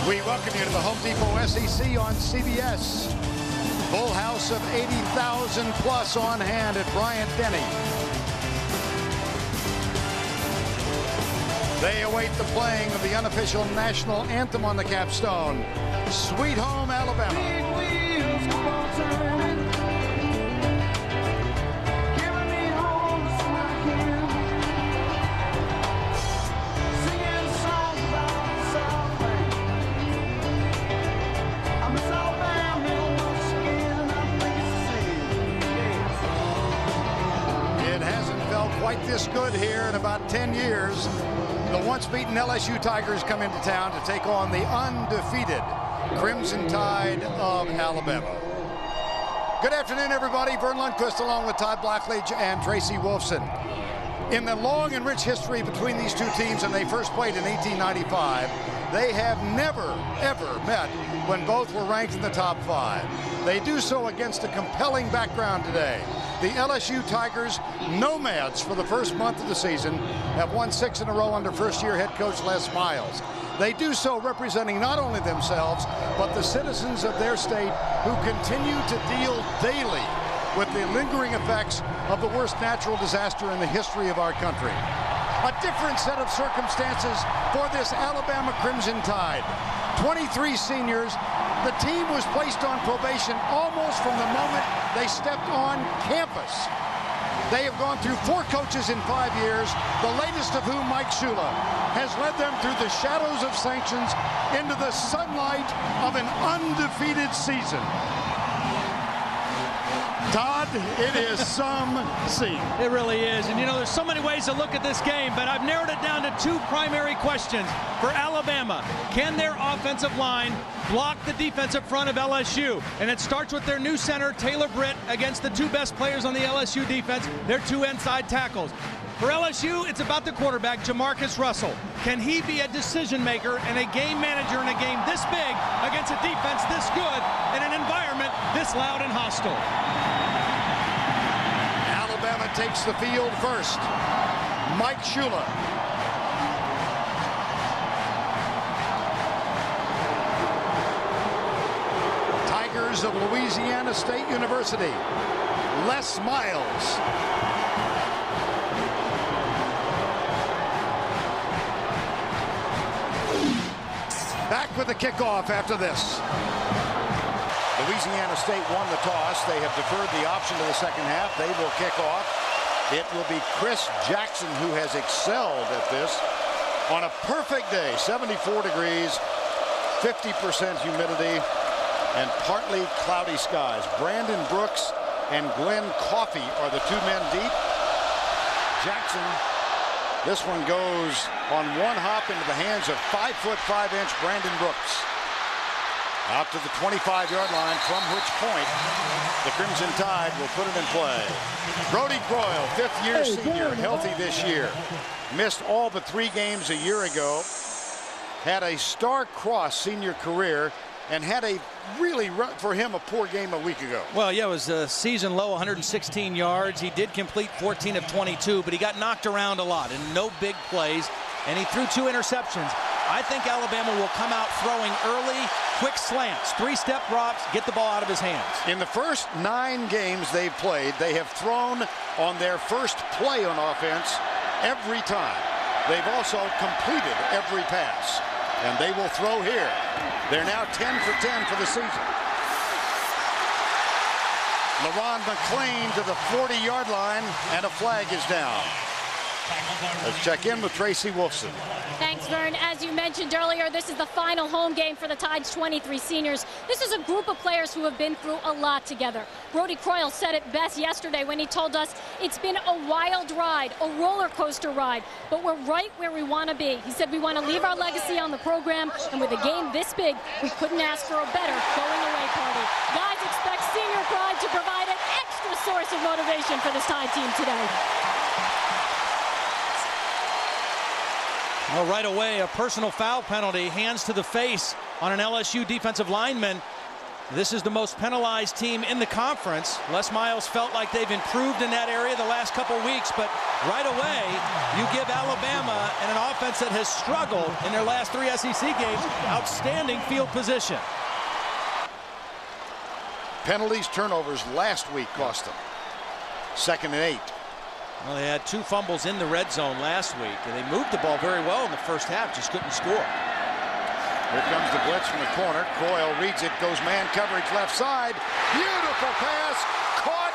We welcome you to the Home Depot SEC on CBS. Full house of 80,000 plus on hand at Bryant-Denny. They await the playing of the unofficial national anthem on the capstone. Sweet Home Alabama. Quite this good here in about 10 years. The once beaten LSU Tigers come into town to take on the undefeated Crimson Tide of Alabama. Good afternoon, everybody. Vern Lundquist along with Todd Blackledge and Tracy Wolfson. In the long and rich history between these two teams, and they first played in 1895, they have never, ever met when both were ranked in the top 5. They do so against a compelling background today. The LSU Tigers, nomads for the first month of the season, have won 6 in a row under first-year head coach Les Miles. They do so representing not only themselves, but the citizens of their state who continue to deal daily with the lingering effects of the worst natural disaster in the history of our country. A different set of circumstances for this Alabama Crimson Tide. 23 seniors. The team was placed on probation almost from the moment they stepped on campus. They have gone through 4 coaches in 5 years, the latest of whom, Mike Shula, has led them through the shadows of sanctions into the sunlight of an undefeated season. Todd, it is some scene. It really is. And, you know, there's so many ways to look at this game, but I've narrowed it down to 2 primary questions for Alabama. Can their offensive line block the defensive front of LSU? And it starts with their new center, Taylor Britt, against the 2 best players on the LSU defense, their 2 inside tackles. For LSU, it's about the quarterback, Jamarcus Russell. Can he be a decision maker and a game manager in a game this big against a defense this good in an environment this loud and hostile? Alabama takes the field first. Mike Shula. Tigers of Louisiana State University. Les Miles. Back with the kickoff after this. Louisiana State won the toss. They have deferred the option to the second half. They will kick off. It will be Chris Jackson who has excelled at this on a perfect day. 74 degrees, 50% humidity, and partly cloudy skies. Brandon Brooks and Glenn Coffey are the 2 men deep. Jackson, this one goes on one hop into the hands of 5'5" Brandon Brooks. Out to the 25-yard line, from which point the Crimson Tide will put it in play. Brodie Croyle, 5th-year senior, healthy this year. Missed all but 3 games a year ago. Had a star-crossed senior career and had a really, for him, a poor game a week ago. Well, yeah, it was a season low, 116 yards. He did complete 14 of 22, but he got knocked around a lot and no big plays, and he threw 2 interceptions. I think Alabama will come out throwing early, quick slants, 3-step drops, get the ball out of his hands. In the first 9 games they've played, they have thrown on their first play on offense every time. They've also completed every pass, and they will throw here. They're now 10 for 10 for the season. LeRon McClain to the 40-yard line, and a flag is down. Let's check in with Tracy Wolfson. Thanks, Vern. As you mentioned earlier, this is the final home game for the Tide's 23 seniors. This is a group of players who have been through a lot together. Brodie Croyle said it best yesterday when he told us it's been a wild ride, a roller coaster ride, but we're right where we want to be. He said we want to leave our legacy on the program, and with a game this big, we couldn't ask for a better going-away party. Guys expect senior pride to provide an extra source of motivation for this Tide team today. Well, right away, a personal foul penalty, hands to the face on an LSU defensive lineman. This is the most penalized team in the conference. Les Miles felt like they've improved in that area the last couple weeks, but right away, you give Alabama and an offense that has struggled in their last 3 SEC games, outstanding field position. Penalties, turnovers last week cost them. 2nd and 8. Well, they had 2 fumbles in the red zone last week, and they moved the ball very well in the first half, just couldn't score. Here comes the blitz from the corner. Croyle reads it, goes man coverage left side. Beautiful pass, caught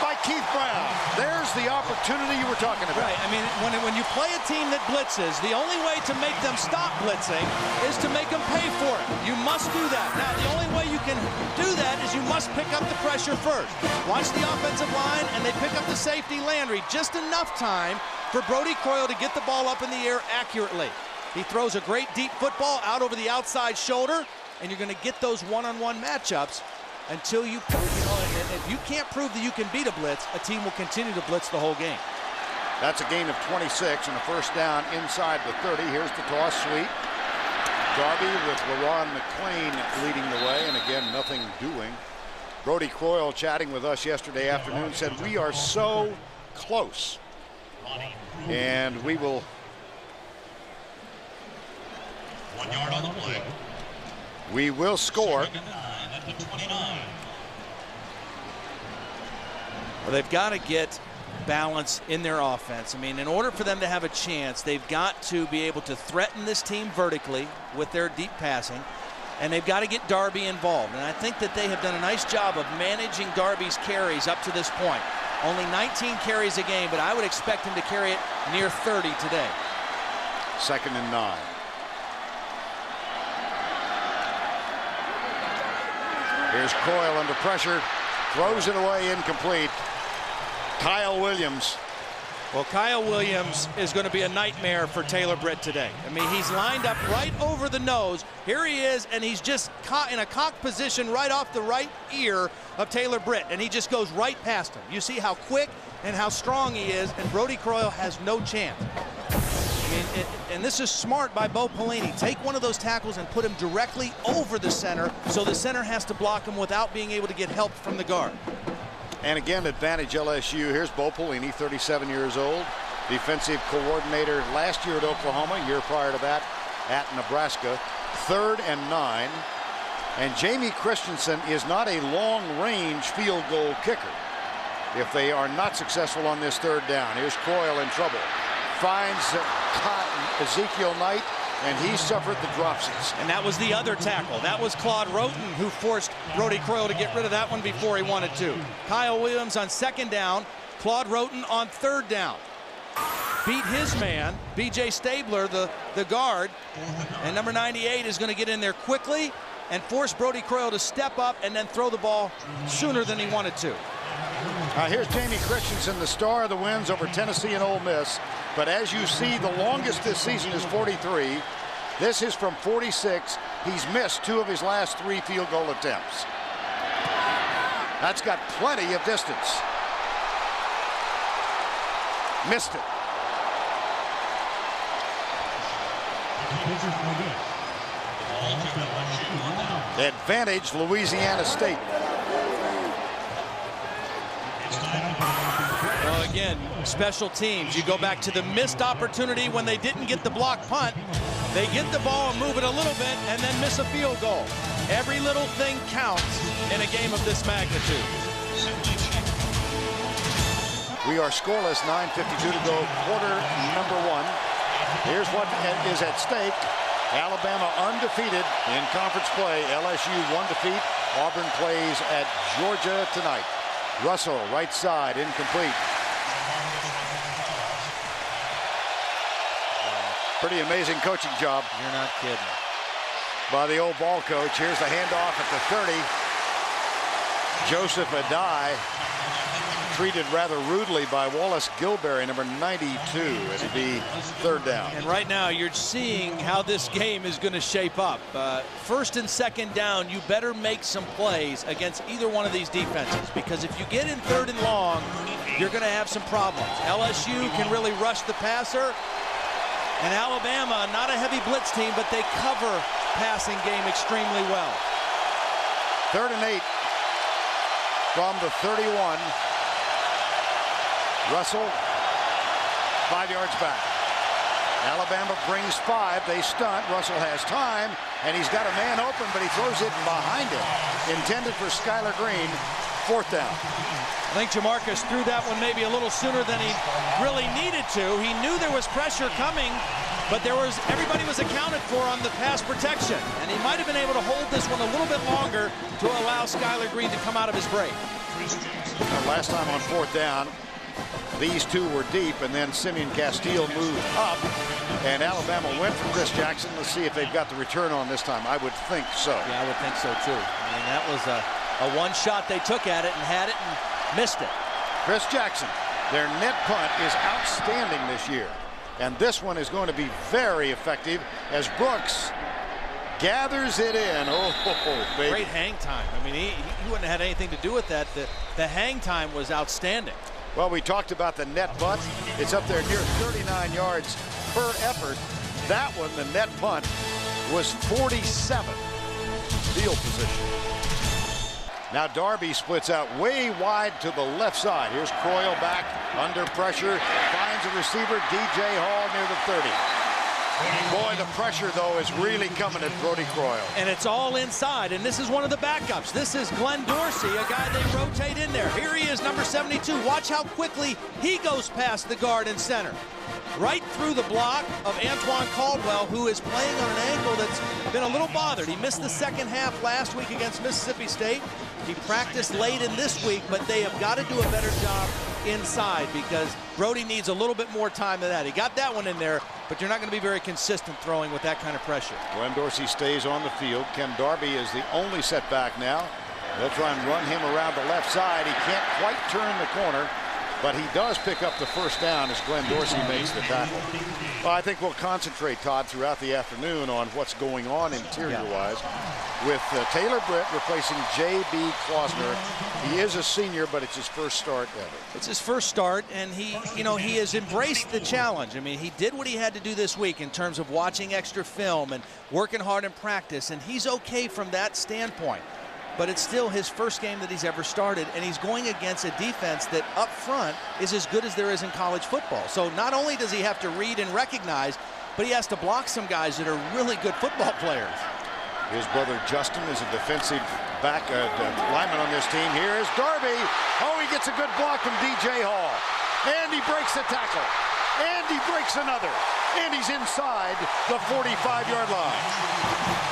by Keith Brown. There's the opportunity you were talking about. Right, I mean, when you play a team that blitzes, the only way to make them stop blitzing is to make them pay for it. You must do that. Now, the only way you can do that is you must pick up the pressure first. Watch the offensive line, and they pick up the safety, Landry. Just enough time for Brodie Croyle to get the ball up in the air accurately. He throws a great deep football out over the outside shoulder, and you're going to get those one-on-one matchups until you and if you can't prove that you can beat a blitz, a team will continue to blitz the whole game. That's a gain of 26 and a first down inside the 30. Here's the toss sweep. Darby with LaRon McClain leading the way, and again, nothing doing. Brodie Croyle, chatting with us yesterday afternoon, said, we are so close, and we will... 1 yard on the play. We will score. 2nd and 9 at the 29. Well, they've got to get balance in their offense. I mean, in order for them to have a chance, they've got to be able to threaten this team vertically with their deep passing, and they've got to get Darby involved. And I think that they have done a nice job of managing Darby's carries up to this point. Only 19 carries a game, but I would expect him to carry it near 30 today. 2nd and 9. Here's Croyle under pressure, throws it away, incomplete. Kyle Williams. Well, Kyle Williams is going to be a nightmare for Taylor Britt today. I mean, he's lined up right over the nose. Here he is, and he's just caught in a cocked position right off the right ear of Taylor Britt, and he just goes right past him. You see how quick and how strong he is, and Brodie Croyle has no chance. I mean, and this is smart by Bo Pelini. Take one of those tackles and put him directly over the center, so the center has to block him without being able to get help from the guard. And again, advantage LSU. Here's Bo Pelini, 37 years old, defensive coordinator last year at Oklahoma, year prior to that at Nebraska. 3rd and 9. And Jamie Christensen is not a long-range field goal kicker if they are not successful on this 3rd down. Here's Croyle in trouble. Finds Ezekiel Knight, and he suffered the dropsies. And that was the other tackle. That was Claude Roten who forced Brodie Croyle to get rid of that one before he wanted to. Kyle Williams on 2nd down. Claude Roten on 3rd down. Beat his man, B.J. Stabler, the guard. And number 98 is going to get in there quickly and force Brodie Croyle to step up and then throw the ball sooner than he wanted to. Here's Jamie Christensen, the star of the wins over Tennessee and Ole Miss. But as you see, the longest this season is 43. This is from 46. He's missed 2 of his last 3 field goal attempts. That's got plenty of distance. Missed it. Advantage Louisiana State. Well, again, special teams. You go back to the missed opportunity when they didn't get the block punt. They get the ball and move it a little bit and then miss a field goal. Every little thing counts in a game of this magnitude. We are scoreless, 9:52 to go, quarter number 1. Here's what is at stake. Alabama undefeated in conference play. LSU 1 defeat. Auburn plays at Georgia tonight. Russell, right side, incomplete. Pretty amazing coaching job. You're not kidding. By the old ball coach. Here's the handoff at the 30. Joseph Adai treated rather rudely by Wallace Gilberry, number 92. It'll be 3rd down. And right now you're seeing how this game is going to shape up. 1st and 2nd down, you better make some plays against either one of these defenses, because if you get in 3rd and long, you're going to have some problems. LSU can really rush the passer, and Alabama, not a heavy blitz team, but they cover passing game extremely well. 3rd and 8 from the 31. Russell, 5 yards back. Alabama brings 5. They stunt. Russell has time, and he's got a man open, but he throws it behind him. Intended for Skylar Green. 4th down. I think Jamarcus threw that one maybe a little sooner than he really needed to. He knew there was pressure coming, but everybody was accounted for on the pass protection, and he might have been able to hold this one a little bit longer to allow Skylar Green to come out of his break. Last time on 4th down, these two were deep, and then Simeon Castile moved up, and Alabama went for Chris Jackson. Let's see if they've got the return on this time. I would think so. Yeah, I would think so too. I mean, that was a one shot they took at it and had it and missed it. Chris Jackson, their net punt is outstanding this year, and this one is going to be very effective as Brooks gathers it in. Oh, baby. Great hang time. I mean, he wouldn't have had anything to do with that. The hang time was outstanding. Well, we talked about the net punt. It's up there near 39 yards per effort. That one, the net punt, was 47 field position. Now Darby splits out way wide to the left side. Here's Croyle back under pressure. Finds a receiver, DJ Hall near the 30. Boy, the pressure, though, is really coming at Brodie Croyle. And it's all inside, and this is one of the backups. This is Glenn Dorsey, a guy they rotate in there. Here he is, number 72. Watch how quickly he goes past the guard and center. Right through the block of Antoine Caldwell, who is playing on an ankle that's been a little bothered. He missed the second half last week against Mississippi State. He practiced late in this week, but they have got to do a better job inside because Brodie needs a little bit more time than that. He got that one in there, but you're not going to be very consistent throwing with that kind of pressure. Glenn Dorsey stays on the field. Ken Darby is the only setback now. They'll try and run him around the left side. He can't quite turn the corner, but he does pick up the 1st down as Glenn Dorsey makes the tackle. Well, I think we'll concentrate, Todd, throughout the afternoon on what's going on interior-wise with Taylor Britt replacing J.B. Klausner. He is a senior, but it's his first start ever. It's his first start, and he has embraced the challenge. I mean, he did what he had to do this week in terms of watching extra film and working hard in practice, and he's okay from that standpoint. But it's still his first game that he's ever started, and he's going against a defense that up front is as good as there is in college football. So not only does he have to read and recognize, but he has to block some guys that are really good football players. His brother Justin is a defensive back lineman on this team. Here is Darby. Oh, he gets a good block from DJ Hall. And he breaks the tackle. And he breaks another. And he's inside the 45-yard line.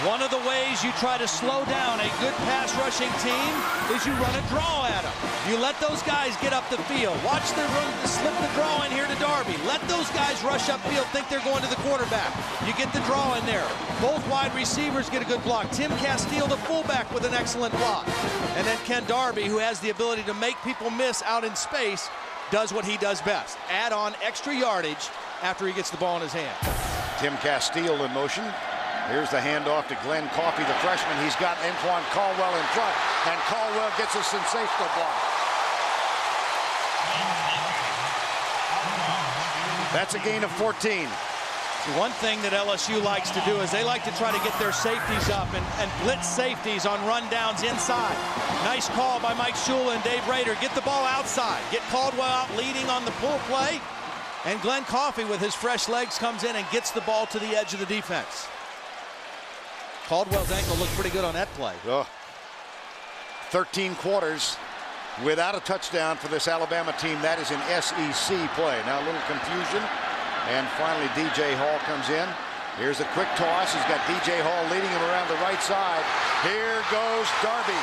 One of the ways you try to slow down a good pass rushing team is you run a draw at them. You let those guys get up the field. Watch them slip the draw in here to Darby. Let those guys rush upfield, think they're going to the quarterback. You get the draw in there. Both wide receivers get a good block. Tim Castile, the fullback, with an excellent block. And then Ken Darby, who has the ability to make people miss out in space, does what he does best. Add on extra yardage after he gets the ball in his hand. Tim Castile in motion. Here's the handoff to Glenn Coffey, the freshman. He's got Antoine Caldwell in front, and Caldwell gets a sensational block. That's a gain of 14. One thing that LSU likes to do is they like to try to get their safeties up and blitz safeties on rundowns inside. Nice call by Mike Shula and Dave Rader. Get the ball outside. Get Caldwell out leading on the pull play. And Glenn Coffey, with his fresh legs, comes in and gets the ball to the edge of the defense. Caldwell's ankle looked pretty good on that play. 13 quarters without a touchdown for this Alabama team. That is an SEC play. Now a little confusion. And finally DJ Hall comes in. Here's a quick toss. He's got DJ Hall leading him around the right side. Here goes Darby.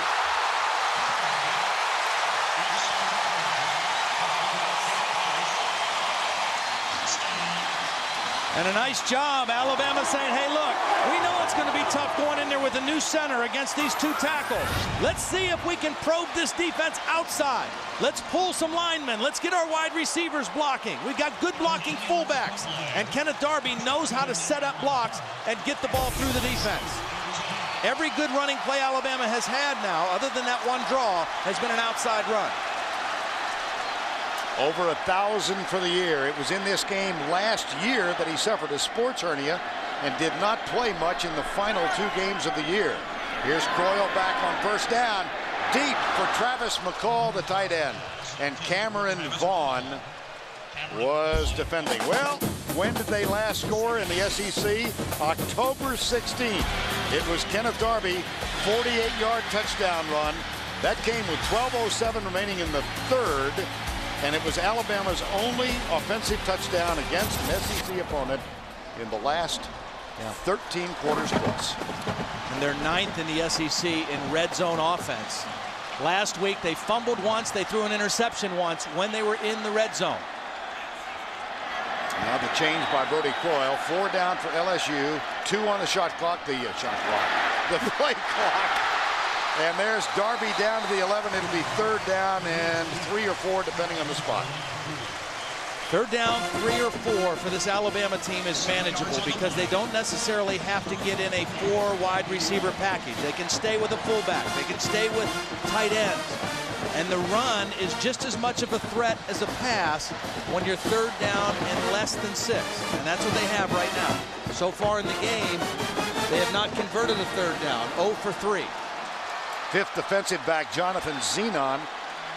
And a nice job, Alabama saying, hey, look, we know it's going to be tough going in there with a new center against these two tackles. Let's see if we can probe this defense outside. Let's pull some linemen. Let's get our wide receivers blocking. We've got good blocking fullbacks. And Kenneth Darby knows how to set up blocks and get the ball through the defense. Every good running play Alabama has had now, other than that one draw, has been an outside run. Over 1,000 for the year. It was in this game last year that he suffered a sports hernia and did not play much in the final 2 games of the year. Here's Croyle back on first down. Deep for Travis McCall, the tight end. And Cameron Vaughn was defending. Well, when did they last score in the SEC? October 16th. It was Kenneth Darby, 48-yard touchdown run. That came with 12:07 remaining in the third. And it was Alabama's only offensive touchdown against an SEC opponent in the last 13 quarters plus. And they're 9th in the SEC in red zone offense. Last week they fumbled once, they threw an interception once when they were in the red zone. Now the change by Brodie Croyle. 4 down for LSU, 2 on the shot clock, the play clock. And there's Darby down to the 11. It'll be 3rd down and 3 or 4 depending on the spot. 3rd down, 3 or 4 for this Alabama team is manageable because they don't necessarily have to get in a 4 wide receiver package. They can stay with a fullback. They can stay with tight ends. And the run is just as much of a threat as a pass when you're 3rd down and less than 6. And that's what they have right now. So far in the game, they have not converted a 3rd down. 0 for 3. 5th defensive back Jonathan Zenon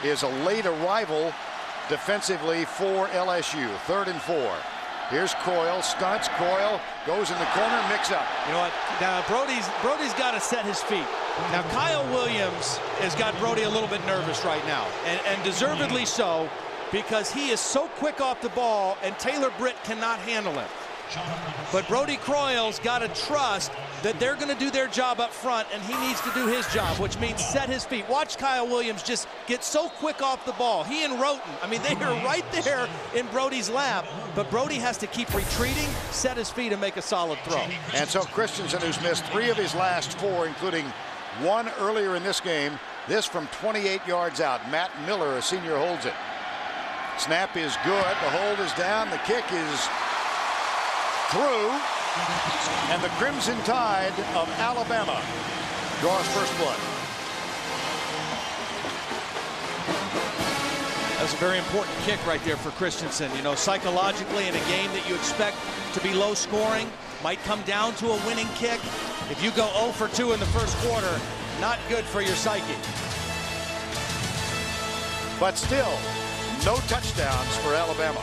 is a late arrival defensively for LSU. 3rd and 4. Here's Croyle, stunts. Croyle goes in the corner, mix up. You know what? Now Brodie's got to set his feet. Now Kyle Williams has got Brodie a little bit nervous right now, and deservedly so, because he is so quick off the ball, and Taylor Britt cannot handle him. But Brodie Croyle's got to trust that they're going to do their job up front, and he needs to do his job, which means set his feet. Watch Kyle Williams just get so quick off the ball. He and Roten, I mean, they are right there in Brodie's lap, but Brodie has to keep retreating, set his feet, and make a solid throw. And so Christensen, who's missed 3 of his last 4, including 1 earlier in this game, this from 28 yards out. Matt Miller, a senior, holds it. Snap is good. The hold is down. The kick is through, and the Crimson Tide of Alabama draws first blood. That's a very important kick right there for Christensen. You know, psychologically in a game that you expect to be low scoring, might come down to a winning kick. If you go 0 for 2 in the first quarter, not good for your psyche. But still, no touchdowns for Alabama.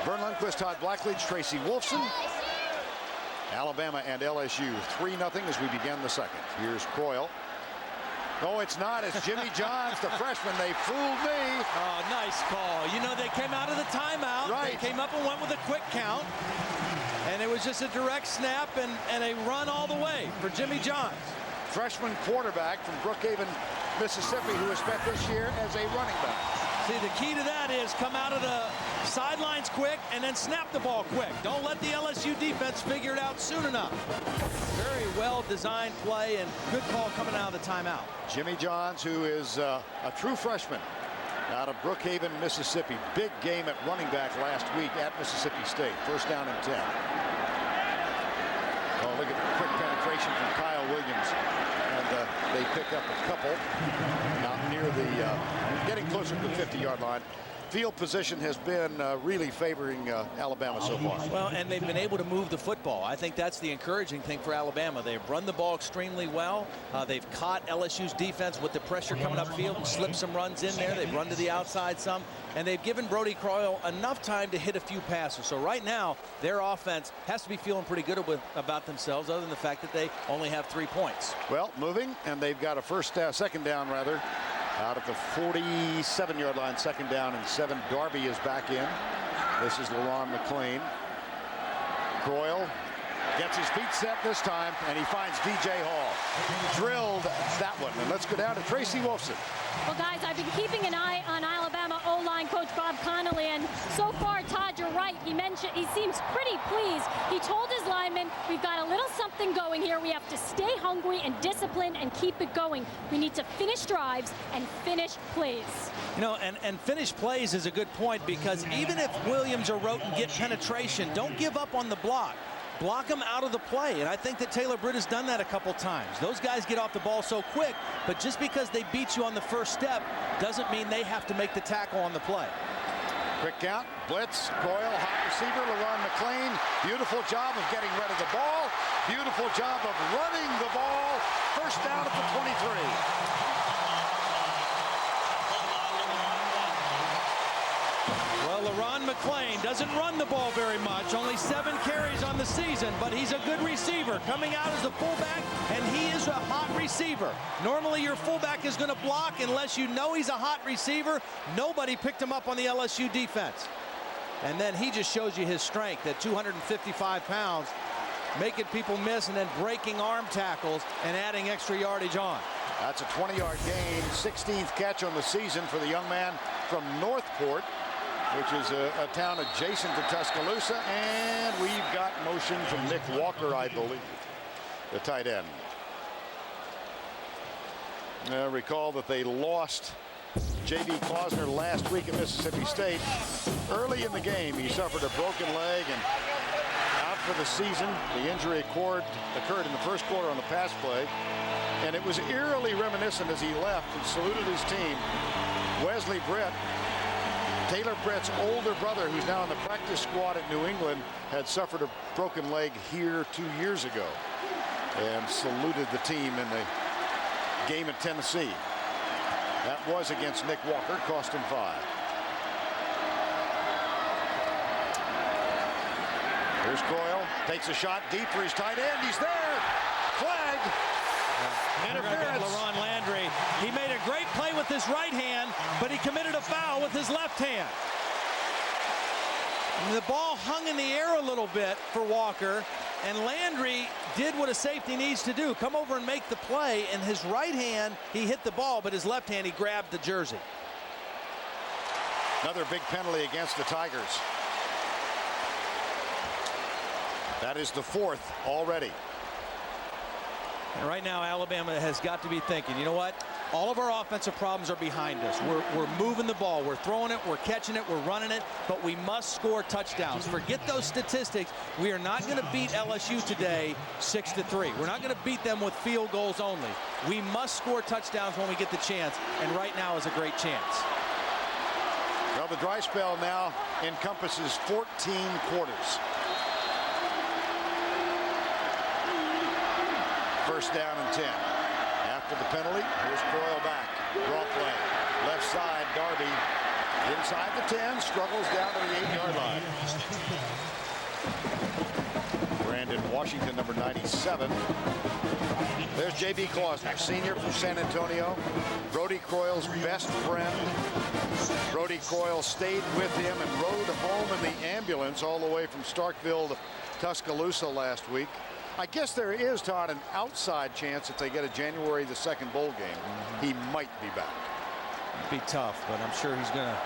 Vern Lundquist, Todd Blackledge, Tracy Wolfson. Alabama and LSU 3-0 as we begin the second. Here's Croyle. No, it's not. It's Jimmy Johns, the freshman. They fooled me. Oh, nice call. You know, they came out of the timeout. Right. They came up and went with a quick count. And it was just a direct snap and a run all the way for Jimmy Johns. Freshman quarterback from Brookhaven, Mississippi, who has spent this year as a running back. See, the key to that is come out of the sidelines quick and then snap the ball quick. Don't let the LSU defense figure it out soon enough. Very well designed play and good call coming out of the timeout. Jimmy Johns, who is a true freshman out of Brookhaven, Mississippi. Big game at running back last week at Mississippi State. 1st down and 10. Oh, look at the quick penetration from Kyle Williams. And they pick up a couple out near the, getting closer to the 50-yard line. Field position has been really favoring Alabama so far. Well, and they've been able to move the football. I think that's the encouraging thing for Alabama. They've run the ball extremely well. They've caught LSU's defense with the pressure coming upfield and slipped some runs in there. They've run to the outside some, and they've given Brodie Croyle enough time to hit a few passes. So right now, their offense has to be feeling pretty good about themselves, other than the fact that they only have 3 points. Well, moving, and they've got a second down rather. Out of the 47-yard line, 2nd down and 7. Darby is back in. This is LaRon McClain. Croyle gets his feet set this time, and he finds DJ Hall. Drilled that one. And let's go down to Tracy Wolfson. Well, guys, I've been keeping an eye on Alabama O-line coach Bob Connolly, and so far, Todd, you're right. He seems pretty pleased. He told his linemen, we've got a little something going here. We have to stay hungry and disciplined and keep it going. We need to finish drives and finish plays. You know, and finish plays is a good point, because even if Williams or Roten get penetration, don't give up on the block. Block them out of the play, and I think that Taylor Britt has done that a couple times. Those guys get off the ball so quick, but just because they beat you on the first step doesn't mean they have to make the tackle on the play. Quick count. Blitz, Croyle, hot receiver, LaRon McClain. Beautiful job of getting rid of the ball. Beautiful job of running the ball. First down at the 23. Well, LaRon McClain doesn't run the ball very much, only 7 carries on the season, but he's a good receiver, coming out as a fullback, and he is a hot receiver. Normally your fullback is going to block unless you know he's a hot receiver. Nobody picked him up on the LSU defense. And then he just shows you his strength at 255 pounds, making people miss and then breaking arm tackles and adding extra yardage on. That's a 20-yard gain, 16th catch on the season for the young man from Northport, which is a town adjacent to Tuscaloosa. And we've got motion from Nick Walker, I believe, the tight end. Recall that they lost J.B. Klausner last week at Mississippi State. Early in the game, he suffered a broken leg and out for the season. The injury occurred in the first quarter on the pass play. And it was eerily reminiscent as he left and saluted his team. Wesley Brett, Taylor Brett's older brother, who's now in the practice squad at New England, had suffered a broken leg here 2 years ago and saluted the team in the game at Tennessee. That was against Nick Walker, cost him 5. Here's Croyle, takes a shot deep for his tight end. He's there. Flag. Interference. LaRon Landry. He made a great play with his right hand, but he committed a foul with his left hand. And the ball hung in the air a little bit for Walker, and Landry did what a safety needs to do, come over and make the play. In his right hand, he hit the ball, but his left hand, he grabbed the jersey. Another big penalty against the Tigers. That is the 4th already. And right now, Alabama has got to be thinking, you know what? All of our offensive problems are behind us. We're moving the ball. We're throwing it. We're catching it. We're running it. But we must score touchdowns. Forget those statistics. We are not going to beat LSU today 6-3. We're not going to beat them with field goals only. We must score touchdowns when we get the chance. And right now is a great chance. Well, the dry spell now encompasses 14 quarters. First down and 10. After the penalty, here's Croyle back. Draw play. Left side, Darby. Inside the 10, struggles down to the 8-yard line. Brandon Washington, number 97. There's J.B. Klausner, senior from San Antonio. Brodie Croyle's best friend. Brodie Croyle stayed with him and rode home in the ambulance all the way from Starkville to Tuscaloosa last week. I guess there is, Todd, an outside chance if they get a January the 2nd bowl game, he might be back. It'd be tough, but I'm sure he's going to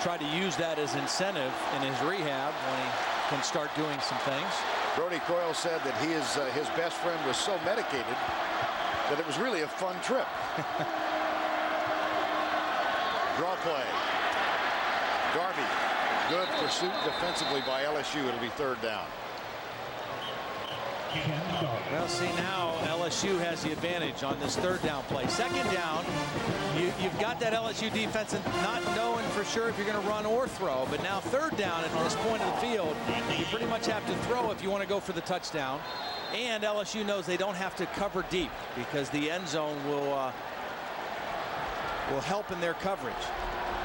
try to use that as incentive in his rehab when he can start doing some things. Brodie Croyle said that his best friend was so medicated that it was really a fun trip. Draw play. Darby. Good pursuit defensively by LSU. It'll be 3rd down. Well, see, now LSU has the advantage on this 3rd down play. 2nd down, you've got that LSU defense and not knowing for sure if you're going to run or throw. But now 3rd down at this point of the field, you pretty much have to throw if you want to go for the touchdown. And LSU knows they don't have to cover deep because the end zone will help in their coverage.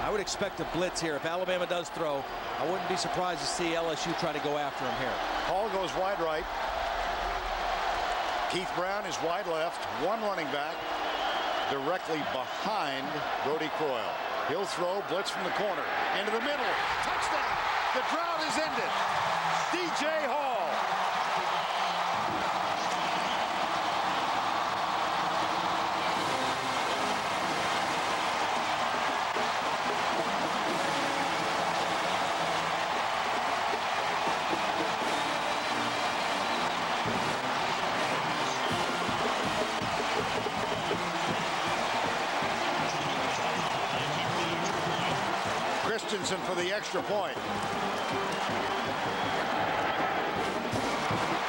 I would expect a blitz here. If Alabama does throw, I wouldn't be surprised to see LSU try to go after him here. Hall goes wide right. Keith Brown is wide left. One running back directly behind Brodie Croyle. He'll throw, blitz from the corner. Into the middle. Touchdown. The drought is ended. DJ Hall. For the extra point.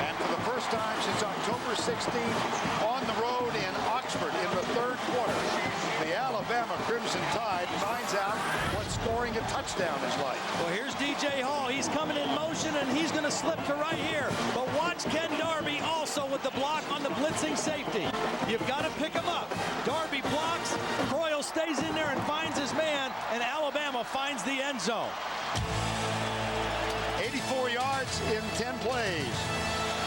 And for the first time since October 16th on the road in Oxford in the 3rd quarter, the Alabama Crimson Tide finds out what's scoring a touchdown is like. Well, here's DJ Hall. He's coming in motion, and he's going to slip to right here. But watch Ken Darby also with the block on the blitzing safety. You've got to pick him up. Darby blocks. Croyle stays in there and finds his man, and Alabama finds the end zone. 84 yards in 10 plays.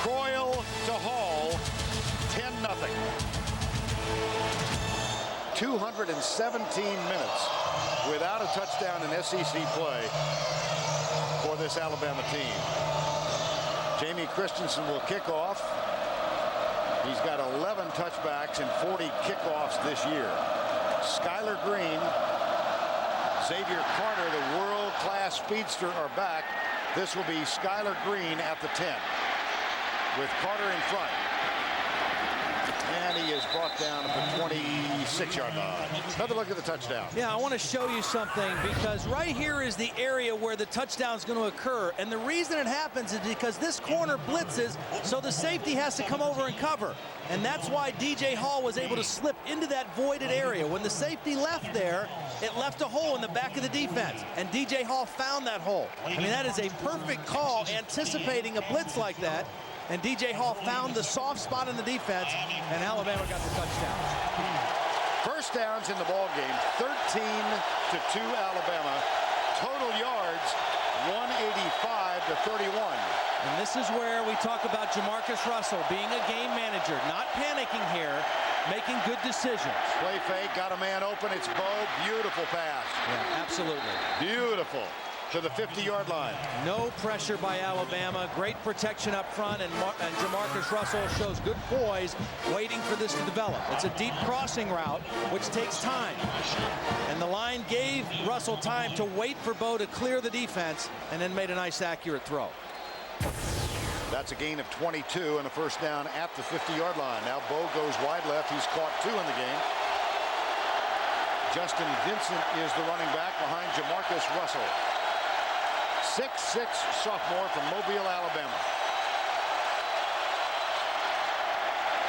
Croyle to Hall, 10-0. 217 minutes without a touchdown in SEC play for this Alabama team. Jamie Christensen will kick off. He's got 11 touchbacks and 40 kickoffs this year. Skylar Green, Xavier Carter, the world-class speedster, are back. This will be Skylar Green at the 10 with Carter in front. And he is brought down at the 26-yard line. Another look at the touchdown. Yeah, I want to show you something, because right here is the area where the touchdown is going to occur. And the reason it happens is because this corner blitzes, so the safety has to come over and cover. And that's why DJ Hall was able to slip into that voided area. When the safety left there, it left a hole in the back of the defense. And DJ Hall found that hole. I mean, that is a perfect call, anticipating a blitz like that. And DJ Hall found the soft spot in the defense, and Alabama got the touchdown. First downs in the ball game, 13-2 Alabama. Total yards, 185-31. And this is where we talk about Jamarcus Russell being a game manager, not panicking here, making good decisions. Play fake, got a man open. It's Bo. Beautiful pass. Yeah, absolutely. Beautiful. To the 50-yard line. No pressure by Alabama. Great protection up front, and Jamarcus Russell shows good poise, waiting for this to develop. It's a deep crossing route, which takes time. And the line gave Russell time to wait for Bo to clear the defense, and then made a nice, accurate throw. That's a gain of 22 and a first down at the 50-yard line. Now Bo goes wide left. He's caught 2 in the game. Justin Vincent is the running back behind Jamarcus Russell. 6'6" sophomore from Mobile, Alabama.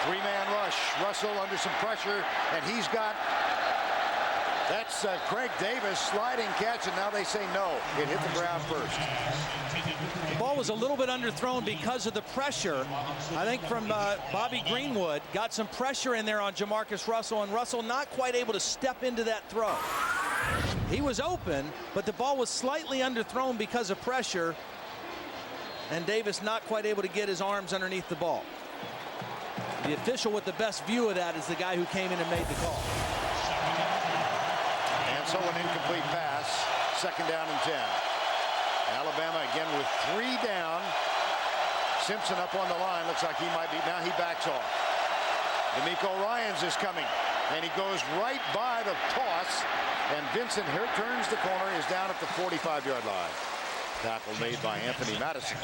3-man rush. Russell under some pressure, and he's got, that's Craig Davis sliding catch, and now they say no. It hit the ground first. The ball was a little bit underthrown because of the pressure, I think, from Bobby Greenwood. Got some pressure in there on Jamarcus Russell, and Russell not quite able to step into that throw. He was open, but the ball was slightly underthrown because of pressure, and Davis not quite able to get his arms underneath the ball. The official with the best view of that is the guy who came in and made the call. And so an incomplete pass. Second down and 10. Alabama again with 3 down. Simpson up on the line. Looks like he might be. Now he backs off. D'Amico Ryans is coming, and he goes right by the toss. And Vincent here turns the corner, is down at the 45-yard line. Tackle made by Anthony Madison.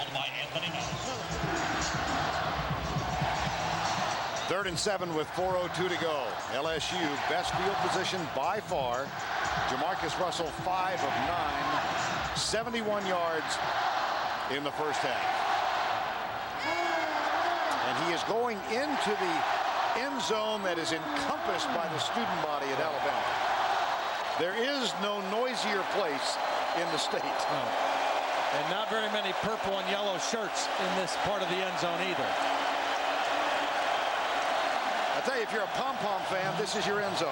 3rd and 7 with 4:02 to go. LSU best field position by far. Jamarcus Russell 5 of 9, 71 yards in the first half. And he is going into the end zone that is encompassed by the student body at Alabama. There is no noisier place in the state. Oh. And not very many purple and yellow shirts in this part of the end zone either. I tell you, if you're a pom-pom fan, this is your end zone.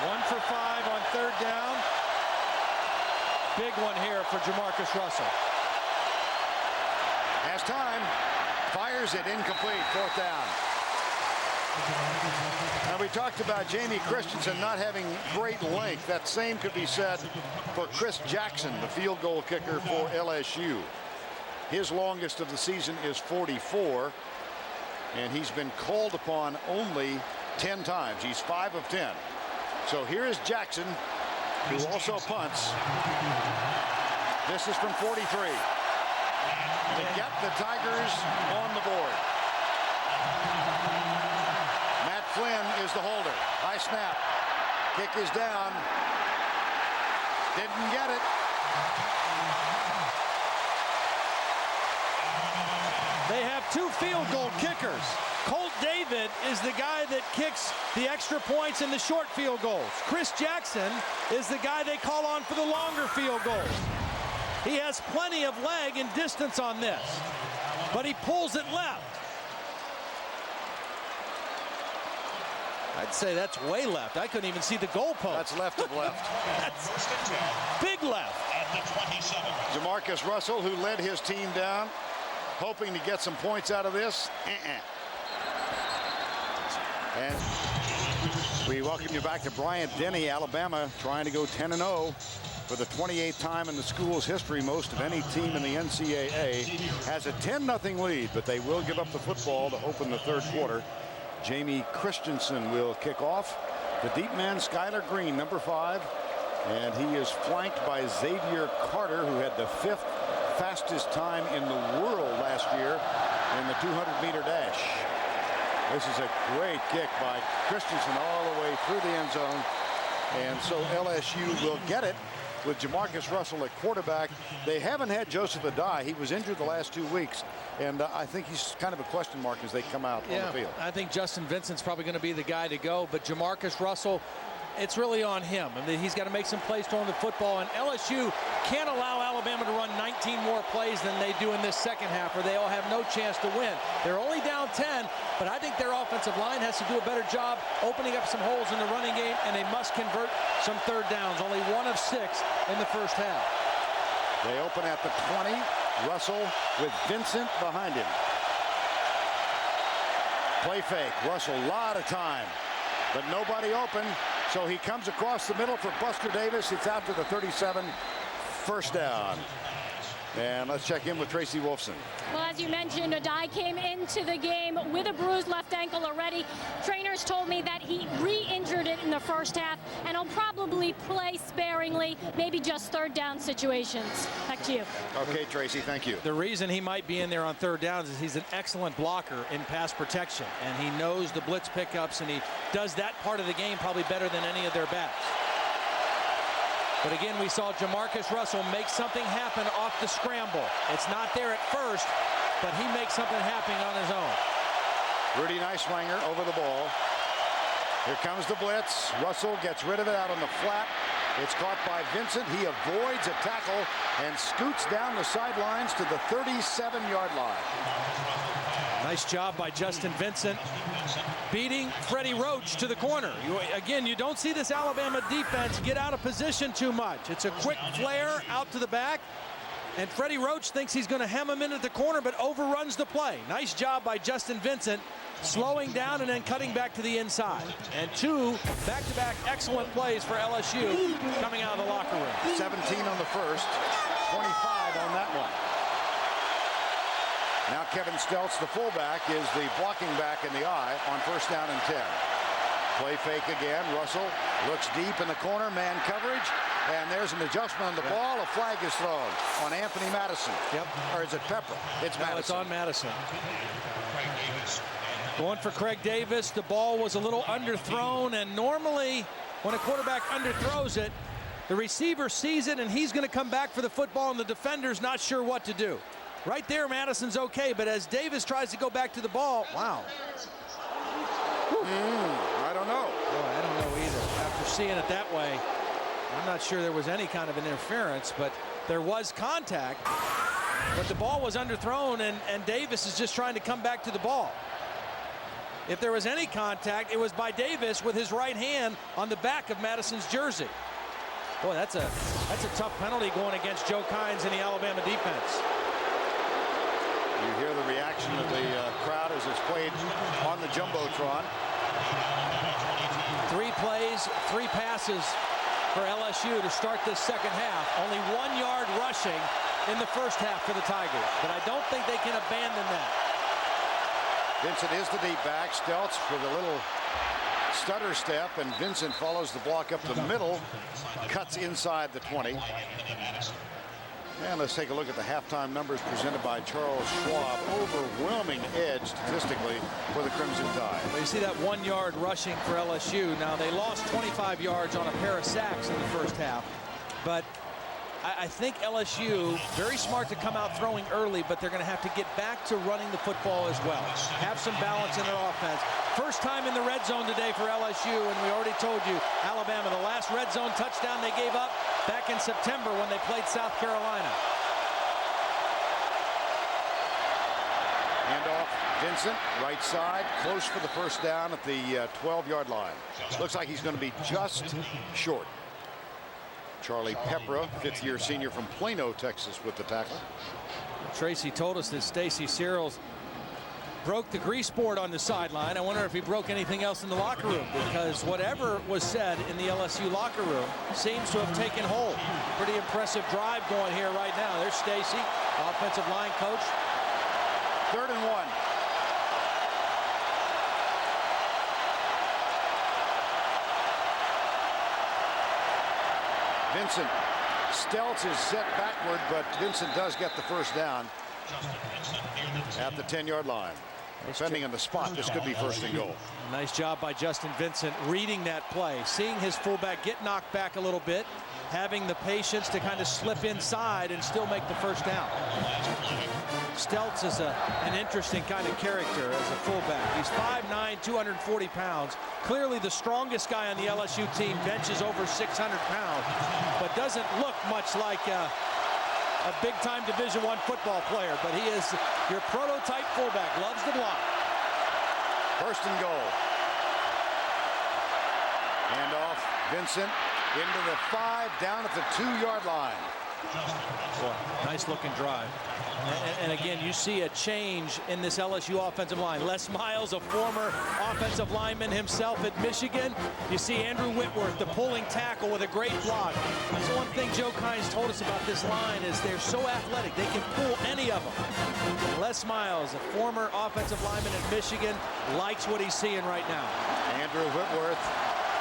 One for 5 on 3rd down. Big one here for Jamarcus Russell. Has time. Fires it incomplete. 4th down. Now, we talked about Jamie Christensen not having great length. That same could be said for Chris Jackson, the field goal kicker for LSU. His longest of the season is 44, and he's been called upon only 10 times. He's 5 of 10. So here is Jackson, who also punts. This is from 43 to get the Tigers on the board. Flynn is the holder. High snap. Kick is down. Didn't get it. They have 2 field goal kickers. Colt Davis David is the guy that kicks the extra points and the short field goals. Chris Jackson is the guy they call on for the longer field goals. He has plenty of leg and distance on this, but he pulls it left. I'd say that's way left. I couldn't even see the goalpost. That's left of left. That's big left. At the 27. Jamarcus Russell, who led his team down, hoping to get some points out of this. And we welcome you back to Bryant-Denny, Alabama, trying to go 10-0 for the 28th time in the school's history. Most of any team in the NCAA has a 10-0 lead, but they will give up the football to open the third quarter. Jamie Christensen will kick off. The deep man, Skylar Green, number 5, and he is flanked by Xavier Carter, who had the 5th fastest time in the world last year in the 200-meter dash. This is a great kick by Christensen all the way through the end zone, and so LSU will get it with Jamarcus Russell at quarterback. They haven't had Joseph Adai. He was injured the last 2 weeks, and I think he's kind of a question mark as they come out on the field. I think Justin Vincent's probably going to be the guy to go, but Jamarcus Russell, it's really on him. I mean, he's got to make some plays throwing the football, and LSU can't allow Alabama to run 19 more plays than they do in this second half, or they'll have no chance to win. They're only down 10, but I think their offensive line has to do a better job opening up some holes in the running game, and they must convert some third downs. Only 1 of 6 in the first half. They open at the 20. Russell with Vincent behind him. Play fake. Russell, a lot of time, but nobody open. So he comes across the middle for Buster Davis. It's out to the 37. First down. And let's check in with Tracy Wolfson. Well, as you mentioned, Adai came into the game with a bruised left ankle already. Trainers told me that he re-injured it in the first half, and he'll probably play sparingly, maybe just third down situations. Back to you. Okay, Tracy, thank you. The reason he might be in there on third downs is he's an excellent blocker in pass protection, and he knows the blitz pickups, and he does that part of the game probably better than any of their backs. But again, we saw Jamarcus Russell make something happen off the scramble. It's not there at first, but he makes something happen on his own. Rudy Neiswanger over the ball. Here comes the blitz. Russell gets rid of it out on the flat. It's caught by Vincent. He avoids a tackle and scoots down the sidelines to the 37-yard line. Nice job by Justin Vincent, beating Freddie Roach to the corner. Again, you don't see this Alabama defense get out of position too much. It's a quick flare out to the back, and Freddie Roach thinks he's going to hem him in at the corner, but overruns the play. Nice job by Justin Vincent, slowing down and then cutting back to the inside. And 2 back-to-back excellent plays for LSU coming out of the locker room. 17 on the first, 25 on that one. Now Kevin Stelz, the fullback, is the blocking back in the eye on first down and 10. Play fake again. Russell looks deep in the corner, man coverage, and there's an adjustment on the ball. A flag is thrown on Anthony Madison. Yep. Or is it Pepper? It's Madison. It's on Madison. Going for Craig Davis. The ball was a little underthrown, and normally when a quarterback underthrows it, the receiver sees it and he's going to come back for the football, and the defender's not sure what to do. Right there, Madison's okay, but as Davis tries to go back to the ball, wow. I don't know. Boy, I don't know either. After seeing it that way, I'm not sure there was any kind of an interference, but there was contact. But the ball was underthrown, and Davis is just trying to come back to the ball. If there was any contact, it was by Davis with his right hand on the back of Madison's jersey. Boy, that's a tough penalty going against Joe Kynes in the Alabama defense. You hear the reaction of the crowd as it's played on the Jumbotron. 3 plays, 3 passes for LSU to start this second half. Only 1 yard rushing in the first half for the Tigers, but I don't think they can abandon that. Vincent is the deep back. Stelz for the little stutter step, and Vincent follows the block up the middle, cuts inside the 20. And let's take a look at the halftime numbers presented by Charles Schwab. Overwhelming edge statistically for the Crimson Tide. Well, you see that 1 yard rushing for LSU. Now, they lost 25 yards on a pair of sacks in the first half, but I think LSU, very smart to come out throwing early, but they're going to have to get back to running the football as well. Have some balance in their offense. First time in the red zone today for LSU, and we already told you, Alabama, the last red zone touchdown they gave up back in September when they played South Carolina. Handoff, Vincent, right side, close for the first down at the 12-yard line. Looks like he's going to be just short. Charlie Pepra, fifth-year senior from Plano, Texas, with the tackle. Tracy told us that Stacy Searles broke the grease board on the sideline. I wonder if he broke anything else in the locker room, because whatever was said in the LSU locker room seems to have taken hold. Pretty impressive drive going here right now. There's Stacy, offensive line coach. 3rd and 1. Vincent. Stelz is set backward, but Vincent does get the first down at the 10-yard line. Defending on the spot, this could be 1st and goal. Nice job by Justin Vincent reading that play, seeing his fullback get knocked back a little bit, having the patience to kind of slip inside and still make the first down. Stelz is an interesting kind of character as a fullback. He's 5'9", 240 pounds. Clearly the strongest guy on the LSU team, benches over 600 pounds, but doesn't look much like a big-time Division I football player. But he is your prototype fullback, loves the block. 1st and goal. Handoff, Vincent into the 5, down at the 2-yard line. Boy, nice looking drive. And again, you see a change in this LSU offensive line. Les Miles, a former offensive lineman himself at Michigan. You see Andrew Whitworth, the pulling tackle, with a great block. That's one thing Joe Kynes told us about this line, is they're so athletic. They can pull any of them. Les Miles, a former offensive lineman at Michigan, likes what he's seeing right now. Andrew Whitworth,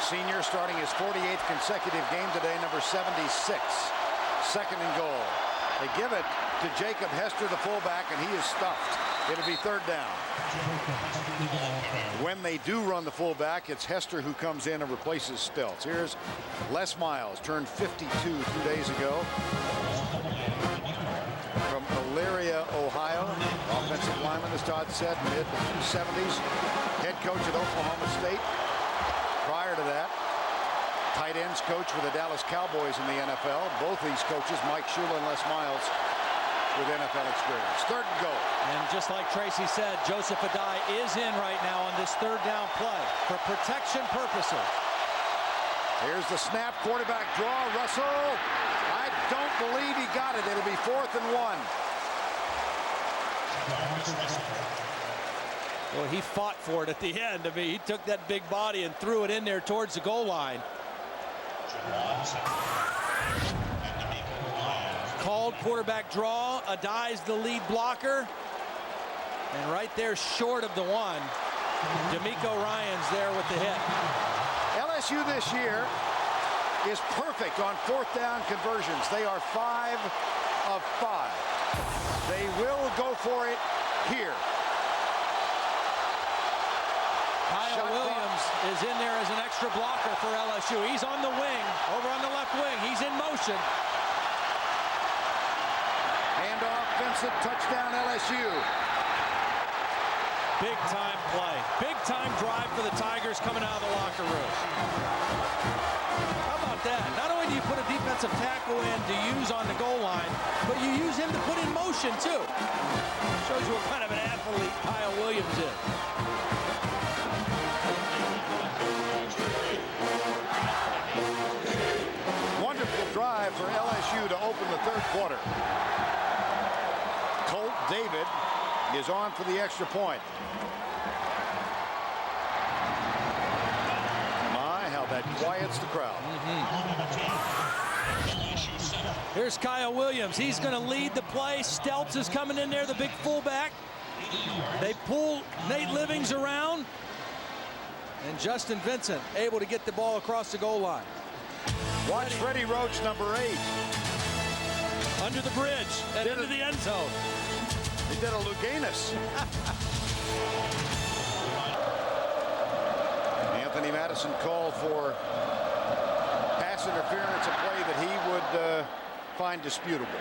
senior, starting his 48th consecutive game today, number 76. 2nd and goal. They give it to Jacob Hester, the fullback, and he is stuffed. It'll be 3rd down. When they do run the fullback, it's Hester who comes in and replaces Stelz. Here's Les Miles, turned 52 2 days ago. From Elyria, Ohio. Offensive lineman, as Todd said, mid-70s. Head coach at Oklahoma State. Prior to that, tight ends coach with the Dallas Cowboys in the NFL. Both these coaches, Mike Shula and Les Miles, with NFL experience. 3rd and goal. And just like Tracy said, Joseph Adai is in right now on this 3rd down play for protection purposes. Here's the snap, quarterback draw, Russell. I don't believe he got it. It'll be 4th and 1. Well, he fought for it at the end. I mean, he took that big body and threw it in there towards the goal line. Called quarterback draw. Adai's the lead blocker. And right there short of the 1, D'Amico Ryan's there with the hit. LSU this year is perfect on 4th down conversions. They are 5 of 5. They will go for it here. Kyle Williams is in there as an extra blocker for LSU. He's on the wing, over on the left wing. He's in motion. Handoff, Vincent, touchdown LSU. Big time play. Big time drive for the Tigers coming out of the locker room. How about that? Not only do you put a defensive tackle in to use on the goal line, but you use him to put in motion too. Shows you what kind of an athlete Kyle Williams is. Wonderful drive for LSU to open the 3rd quarter. Colt David is on for the extra point. My, how that quiets the crowd. Here's Kyle Williams. He's going to lead the play. Stelz is coming in there, the big fullback. They pull Nate Livings around. And Justin Vincent able to get the ball across the goal line. Watch Freddie Roach, number 8. Under the bridge and into the end zone. He did a Luganis. Anthony Madison called for pass interference, a play that he would find disputable.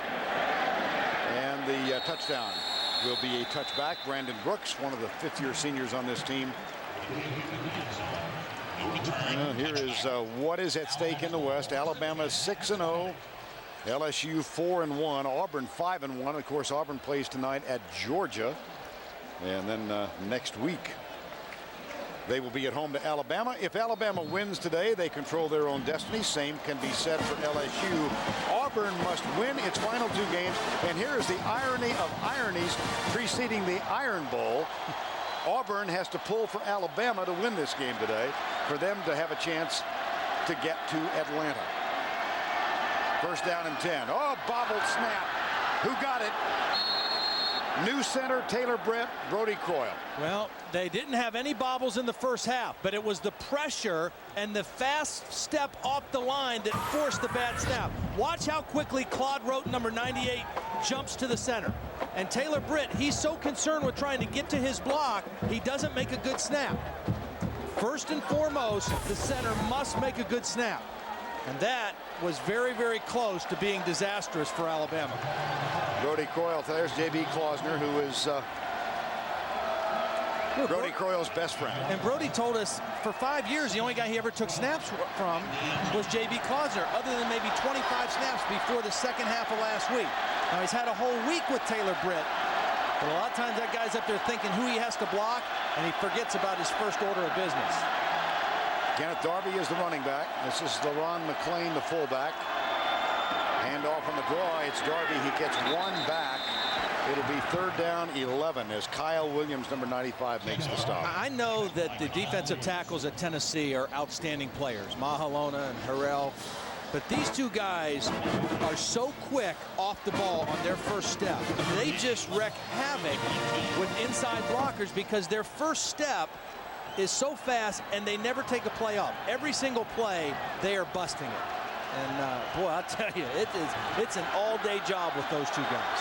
And the touchdown will be a touchback. Brandon Brooks, one of the 5th-year seniors on this team, Well, here is what is at stake in the West. Alabama 6-0. LSU 4-1. Auburn 5-1. Of course, Auburn plays tonight at Georgia. And then next week, they will be at home to Alabama. If Alabama wins today, they control their own destiny. Same can be said for LSU. Auburn must win its final 2 games. And here is the irony of ironies preceding the Iron Bowl. Auburn has to pull for Alabama to win this game today for them to have a chance to get to Atlanta. First down and 10. Oh, bobbled snap. Who got it? New center, Taylor Britt, Brodie Croyle. Well, they didn't have any bobbles in the first half, but it was the pressure and the fast step off the line that forced the bad snap. Watch how quickly Claude Rote, number 98, jumps to the center. And Taylor Britt, he's so concerned with trying to get to his block, he doesn't make a good snap. First and foremost, the center must make a good snap. And that was very, very close to being disastrous for Alabama. Brodie Croyle, there's J.B. Klausner, who is Brodie Croyle's best friend. And Brodie told us for 5 years, the only guy he ever took snaps from was J.B. Klausner, other than maybe 25 snaps before the second half of last week. Now, he's had a whole week with Taylor Britt, but a lot of times that guy's up there thinking who he has to block, and he forgets about his first order of business. Kenneth Darby is the running back. This is LaRon McClain, the fullback. Hand off on the draw. It's Darby. He gets 1 back. It'll be 3rd down 11 as Kyle Williams, number 95, makes the stop. I know that the defensive tackles at Tennessee are outstanding players, Mahalona and Harrell. But these 2 guys are so quick off the ball on their first step. They just wreak havoc with inside blockers because their first step is so fast and they never take a play off. Every single play, they are busting it. And boy, I'll tell you, it's an all-day job with those 2 guys.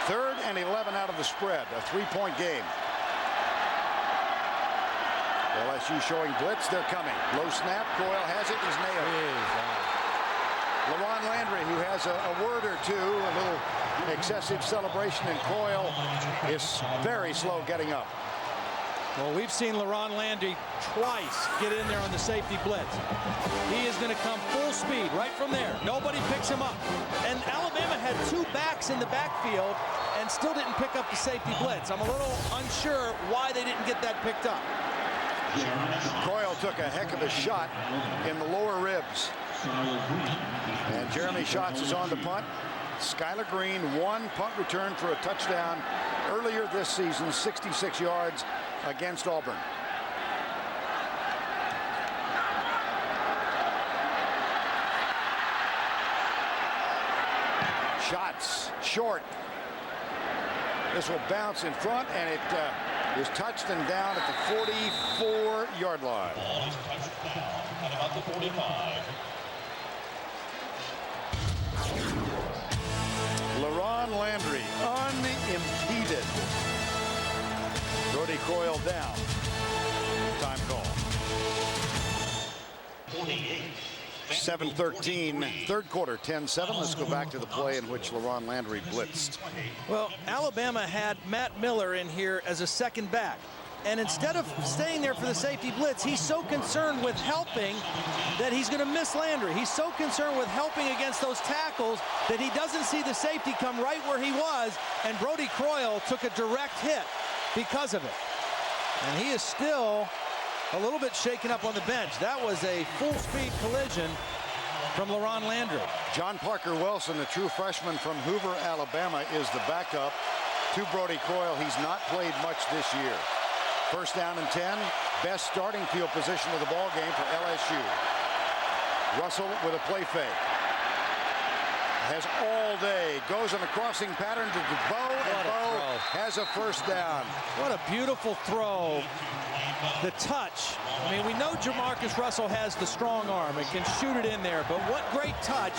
3rd and 11 out of the spread, a 3-point game. LSU showing blitz, they're coming. Low snap, Croyle has it, he's nailed. LaRon Landry, who has a word or 2, a little excessive celebration, and Croyle is very slow getting up. Well, we've seen LaRon Landry twice get in there on the safety blitz. He is going to come full speed right from there. Nobody picks him up. And Alabama had 2 backs in the backfield and still didn't pick up the safety blitz. I'm a little unsure why they didn't get that picked up. Croyle took a heck of a shot in the lower ribs. And Jeremy Schatz is on the punt. Skylar Green, 1 punt return for a touchdown earlier this season, 66 yards against Auburn. Shots short. This will bounce in front, and it is touched and down at the 44-yard line. Ball is touched down at about the 45. LaRon Landry unimpeded. Brodie Croyle down. Time call. 48. 7-13, 3rd quarter, 10-7. Let's go back to the play in which LaRon Landry blitzed. Well, Alabama had Matt Miller in here as a 2nd back. And instead of staying there for the safety blitz, he's so concerned with helping that he's going to miss Landry. He's so concerned with helping against those tackles that he doesn't see the safety come right where he was, and Brodie Croyle took a direct hit because of it. And he is still a little bit shaken up on the bench. That was a full-speed collision from LaRon Landry. John Parker Wilson, the true freshman from Hoover, Alabama, is the backup to Brodie Croyle. He's not played much this year. First down and 10. Best starting field position of the ball game for LSU. Russell with a play fake. Has all day. Goes on a crossing pattern to Bowe, and Bowe has a first down. What a beautiful throw. The touch. I mean, we know Jamarcus Russell has the strong arm and can shoot it in there, but what great touch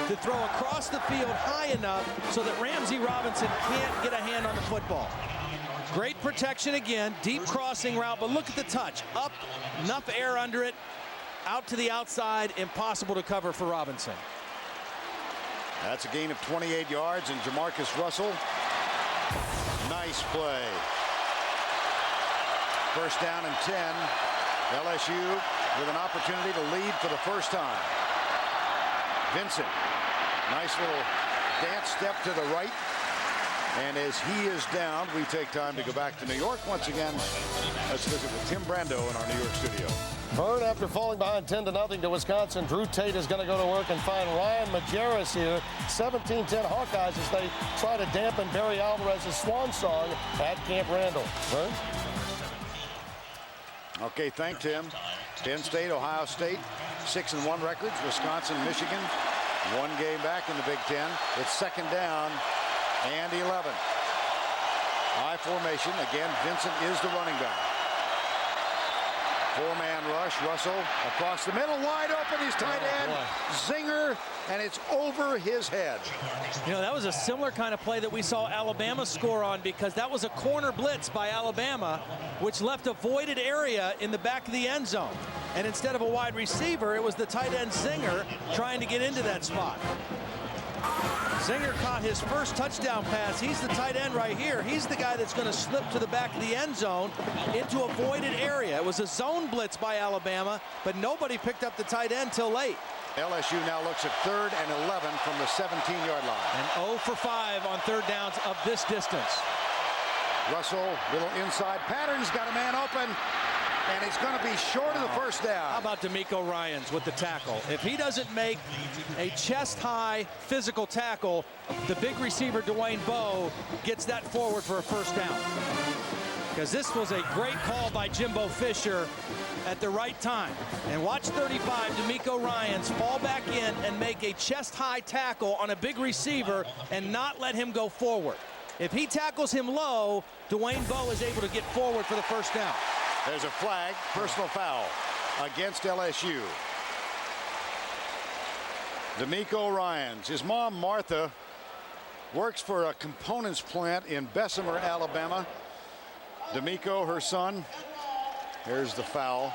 to throw across the field high enough so that Ramsey Robinson can't get a hand on the football. Great protection again, deep crossing route, but look at the touch. Up, enough air under it, out to the outside, impossible to cover for Robinson. That's a gain of 28 yards, and Jamarcus Russell, nice play. First down and 10. LSU with an opportunity to lead for the first time. Vincent, nice little dance step to the right. And as he is down, we take time to go back to New York once again. Let's visit with Tim Brando in our New York studio. Vern, after falling behind 10-0 to Wisconsin, Drew Tate is going to go to work and find Ryan Majerus here. 17-10 Hawkeyes as they try to dampen Barry Alvarez's swan song at Camp Randall. Vern? Okay, thank Tim. Penn State, Ohio State, 6-1 records. Wisconsin, Michigan, one game back in the Big Ten. It's second down and 11. I formation. Again, Vincent is the running back. Four-man rush. Russell across the middle, wide open. He's tight end. Zinger, and it's over his head. You know, that was a similar kind of play that we saw Alabama score on, because that was a corner blitz by Alabama, which left a voided area in the back of the end zone. And instead of a wide receiver, it was the tight end Zinger trying to get into that spot. Zinger caught his first touchdown pass. He's the tight end right here. He's the guy that's going to slip to the back of the end zone into a voided area. It was a zone blitz by Alabama, but nobody picked up the tight end till late. LSU now looks at 3rd and 11 from the 17-yard line. And 0 for 5 on third downs of this distance. Russell, little inside pattern's got a man open, and he's going to be short of the first down. How about D'Amico Ryans with the tackle? If he doesn't make a chest-high physical tackle, the big receiver Dwayne Bowe gets that forward for a first down. Because this was a great call by Jimbo Fisher at the right time. And watch 35, D'Amico Ryans fall back in and make a chest-high tackle on a big receiver and not let him go forward. If he tackles him low, Dwayne Bowe is able to get forward for the first down. There's a flag, personal foul against LSU. D'Amico Ryans. His mom, Martha, works for a components plant in Bessemer, Alabama. D'Amico, her son. Here's the foul.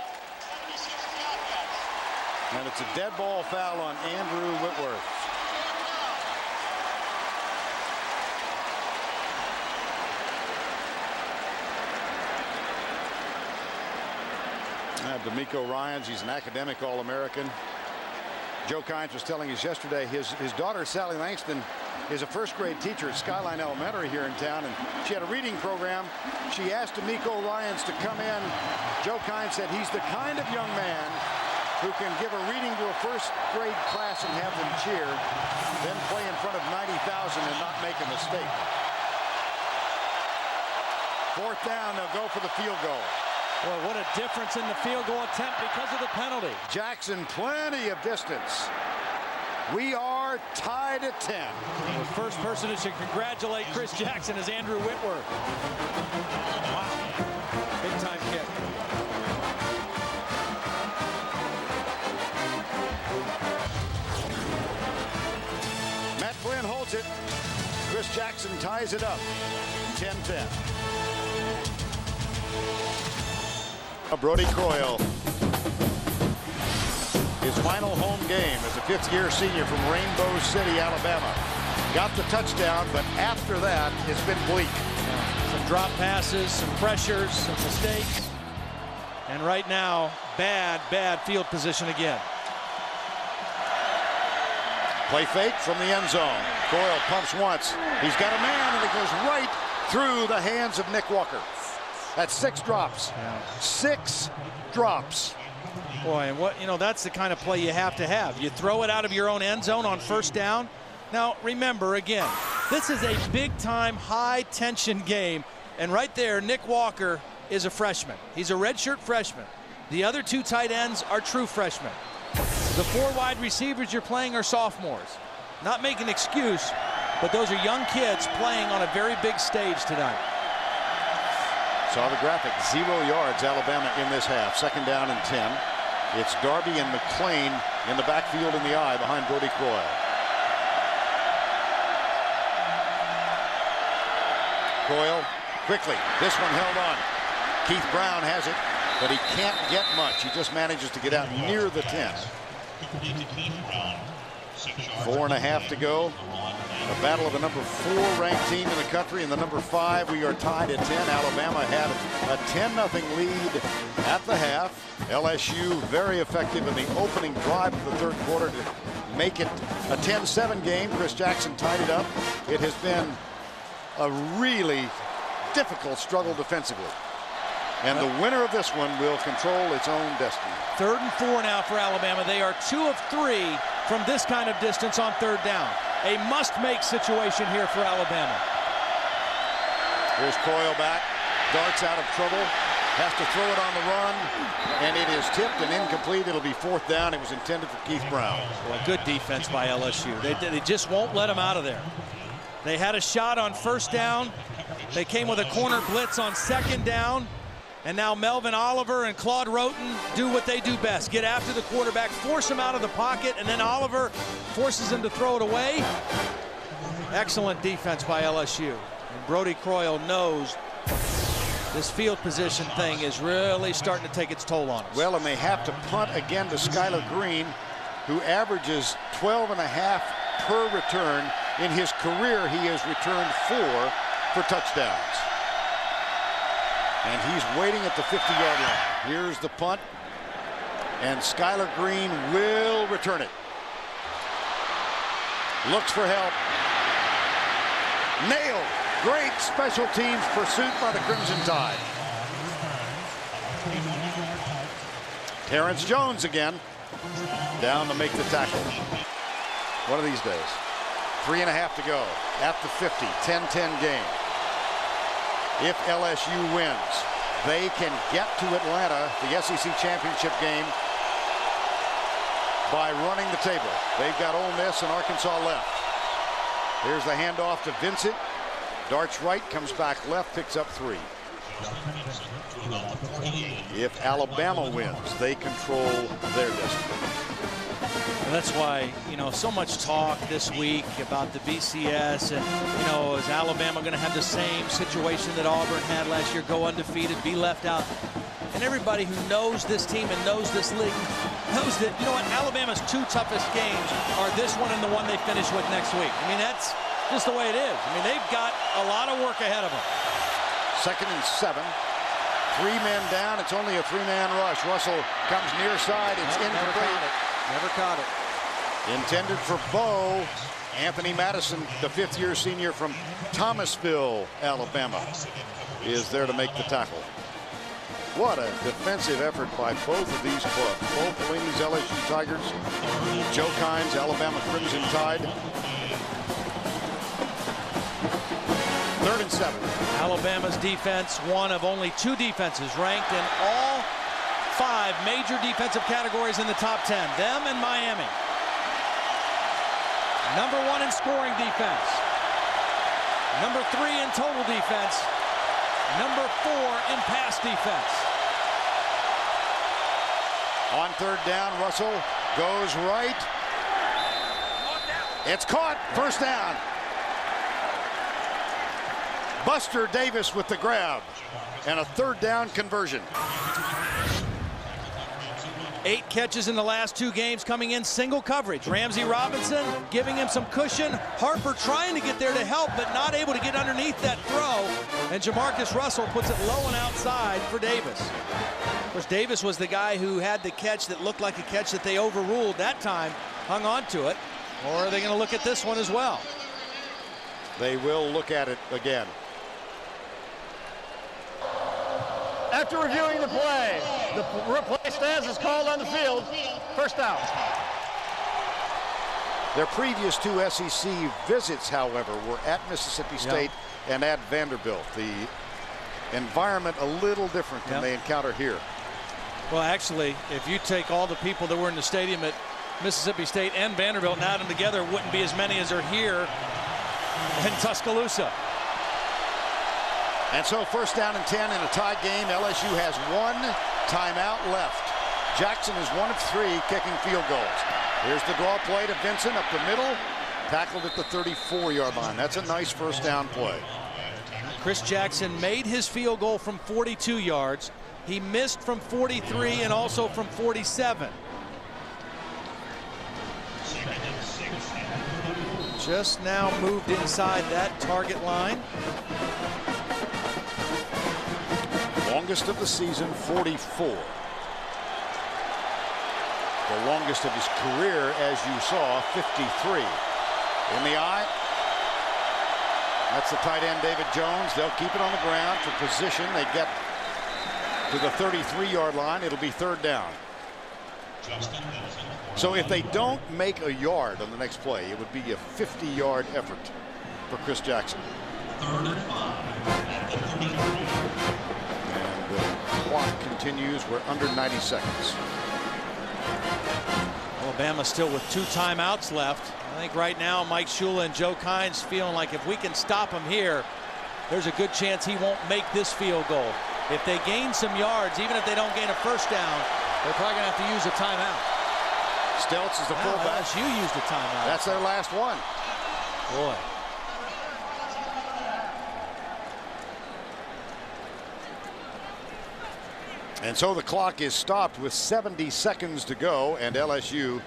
And it's a dead ball foul on Andrew Whitworth. D'Amico Ryans, he's an academic All-American. Joe Kynes was telling us yesterday his daughter Sally Langston is a first-grade teacher at Skyline Elementary here in town, and she had a reading program. She asked D'Amico Ryans to come in. Joe Kynes said he's the kind of young man who can give a reading to a first-grade class and have them cheer, then play in front of 90,000 and not make a mistake. Fourth down, they'll go for the field goal. Boy, what a difference in the field goal attempt because of the penalty. Jackson, plenty of distance. We are tied at 10. The first person who should congratulate Chris Jackson is Andrew Whitworth. Wow. Big time kick. Matt Flynn holds it. Chris Jackson ties it up. 10-10. Brodie Croyle, his final home game as a fifth-year senior from Rainbow City, Alabama. Got the touchdown, but after that, it's been bleak. Some drop passes, some pressures, some mistakes. And right now, bad field position again. Play fake from the end zone. Croyle pumps once. He's got a man, and it goes right through the hands of Nick Walker. That's 6 drops. Yeah. 6 drops. Boy, and what, you know, that's the kind of play you have to have. You throw it out of your own end zone on first down. Now, remember, again, this is a big-time, high-tension game. And right there, Nick Walker is a freshman. He's a redshirt freshman. The other 2 tight ends are true freshmen. The 4 wide receivers you're playing are sophomores. Not making an excuse, but those are young kids playing on a very big stage tonight. Saw the graphic, 0 yards, Alabama in this half. Second down and 10. It's Darby and McClain in the backfield in the eye behind Brodie Croyle. Croyle quickly. This one held on. Keith Brown has it, but he can't get much. He just manages to get out near the 10. 4.5 to go. A battle of the number 4 ranked team in the country and the number 5. We are tied at 10. Alabama had a 10-0 lead at the half. LSU very effective in the opening drive of the third quarter to make it a 10-7 game. Chris Jackson tied it up. It has been a really difficult struggle defensively. And the winner of this one will control its own destiny. 3rd and 4 now for Alabama. They are 2 of 3 from this kind of distance on 3rd down. A must-make situation here for Alabama. Here's Croyle back. Darts out of trouble. Has to throw it on the run. And it is tipped and incomplete. It'll be 4th down. It was intended for Keith Brown. Well, good defense by LSU. They just won't let him out of there. They had a shot on 1st down. They came with a corner blitz on 2nd down. And now Melvin Oliver and Claude Roten do what they do best. Get after the quarterback, force him out of the pocket, and then Oliver forces him to throw it away. Excellent defense by LSU. And Brodie Croyle knows this field position thing is really starting to take its toll on us. Well, and they have to punt again to Skylar Green, who averages 12.5 per return. In his career, he has returned 4 for touchdowns. And he's waiting at the 50-yard line. Here's the punt. And Skylar Green will return it. Looks for help. Nailed. Great special teams pursuit by the Crimson Tide. Terrence Jones again. Down to make the tackle. One of these days. 3.5 to go. At the 50. 10-10 game. If LSU wins, they can get to Atlanta, the SEC championship game, by running the table. They've got Ole Miss and Arkansas left. Here's the handoff to Vincent. Darts right, comes back left, picks up 3. If Alabama wins, they control their destiny. And that's why, you know, so much talk this week about the BCS and, you know, is Alabama going to have the same situation that Auburn had last year, go undefeated, be left out? And everybody who knows this team and knows this league knows that, you know what, Alabama's 2 toughest games are this one and the one they finish with next week. I mean, that's just the way it is. I mean, they've got a lot of work ahead of them. 2nd and 7. 3 men down. It's only a 3-man rush. Russell comes near side. It's incomplete. Never caught it. Intended for Bo. Anthony Madison, the 5th-year senior from Thomasville, Alabama, is there to make the tackle. What a defensive effort by both of these clubs. Bo Pelini's LSU Tigers, Joe Kine's Alabama Crimson Tide. 3rd and 7. Alabama's defense, one of only 2 defenses ranked in all 5 major defensive categories in the top 10. Them and Miami. Number 1 in scoring defense. Number 3 in total defense. Number 4 in pass defense. On 3rd down, Russell goes right. It's caught. 1st down. Buster Davis with the grab. And a 3rd down conversion. 8 catches in the last 2 games, coming in single coverage. Ramsey Robinson giving him some cushion. Harper trying to get there to help, but not able to get underneath that throw. And Jamarcus Russell puts it low and outside for Davis. Of course, Davis was the guy who had the catch that looked like a catch that they overruled that time, hung on to it. Or are they going to look at this one as well? They will look at it again. After reviewing the play, the replay stands is called on the field. 1st down. Their previous 2 SEC visits, however, were at Mississippi State and at Vanderbilt. The environment a little different than they encounter here. Well, actually, if you take all the people that were in the stadium at Mississippi State and Vanderbilt and add them together, wouldn't be as many as are here in Tuscaloosa. And so 1st down and 10 in a tie game. LSU has 1 timeout left. Jackson is 1 of 3 kicking field goals. Here's the draw play to Vincent up the middle. Tackled at the 34-yard line. That's a nice 1st down play. Chris Jackson made his field goal from 42 yards. He missed from 43 and also from 47. just now moved inside that target line. Longest of the season, 44. The longest of his career, as you saw, 53. In the eye. That's the tight end, David Jones. They'll keep it on the ground for position. They get to the 33-yard line. It'll be third down. So if they don't make a yard on the next play, it would be a 50-yard effort for Chris Jackson. Third and 5 at the 33. And the clock continues. We're under 90 seconds. Alabama still with 2 timeouts left. I think right now Mike Shula and Joe Kynes feeling like if we can stop him here, there's a good chance he won't make this field goal. If they gain some yards, even if they don't gain a first down, they're probably going to have to use a timeout. Stelz is the fullback. LSU used a timeout. That's their last one. Boy. And so the clock is stopped with 70 seconds to go, and LSU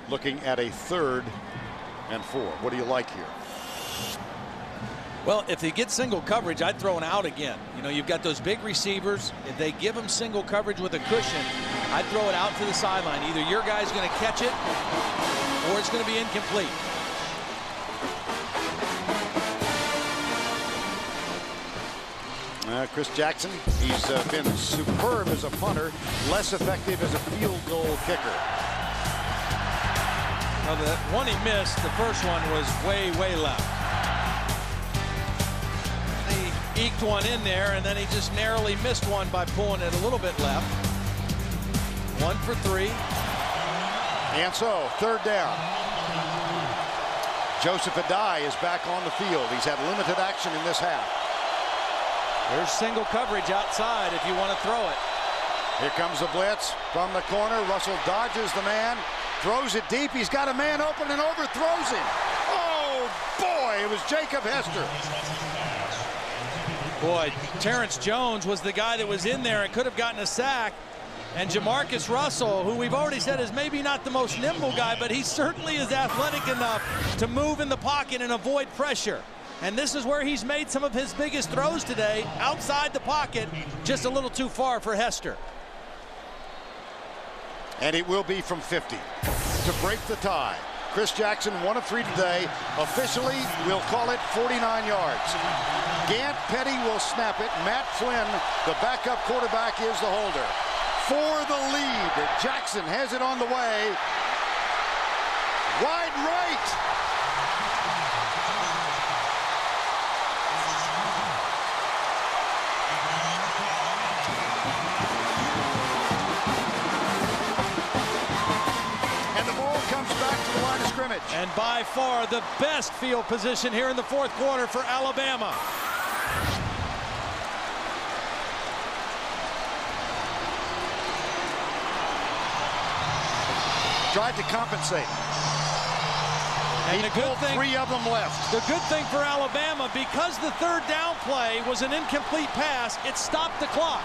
looking at a 3rd and 4. What do you like here? Well, if they get single coverage, I'd throw an out again. You know, you've got those big receivers. If they give them single coverage with a cushion, I'd throw it out to the sideline. Either your guy's going to catch it or it's going to be incomplete. Chris Jackson, he's been superb as a punter, less effective as a field goal kicker. Now, the one he missed, the first one was way left. He eked one in there, and then he just narrowly missed one by pulling it a little bit left. 1 for 3. And so, third down. Joseph Adai is back on the field. He's had limited action in this half. There's single coverage outside if you want to throw it. Here comes the blitz from the corner. Russell dodges the man, throws it deep. He's got a man open and overthrows him. Oh, boy, it was Jacob Hester. Boy, Terrence Jones was the guy that was in there and could have gotten a sack. And Jamarcus Russell, who we've already said is maybe not the most nimble guy, but he certainly is athletic enough to move in the pocket and avoid pressure. And this is where he's made some of his biggest throws today, outside the pocket, just a little too far for Hester. And it will be from 50 to break the tie. Chris Jackson, 1 of 3 today. Officially, we'll call it 49 yards. Gant Petty will snap it. Matt Flynn, the backup quarterback, is the holder. For the lead, Jackson has it on the way. Wide right. And by far the best field position here in the 4th quarter for Alabama. Tried to compensate. And the good thing, 3 of them left. The good thing for Alabama, because the 3rd down play was an incomplete pass, it stopped the clock.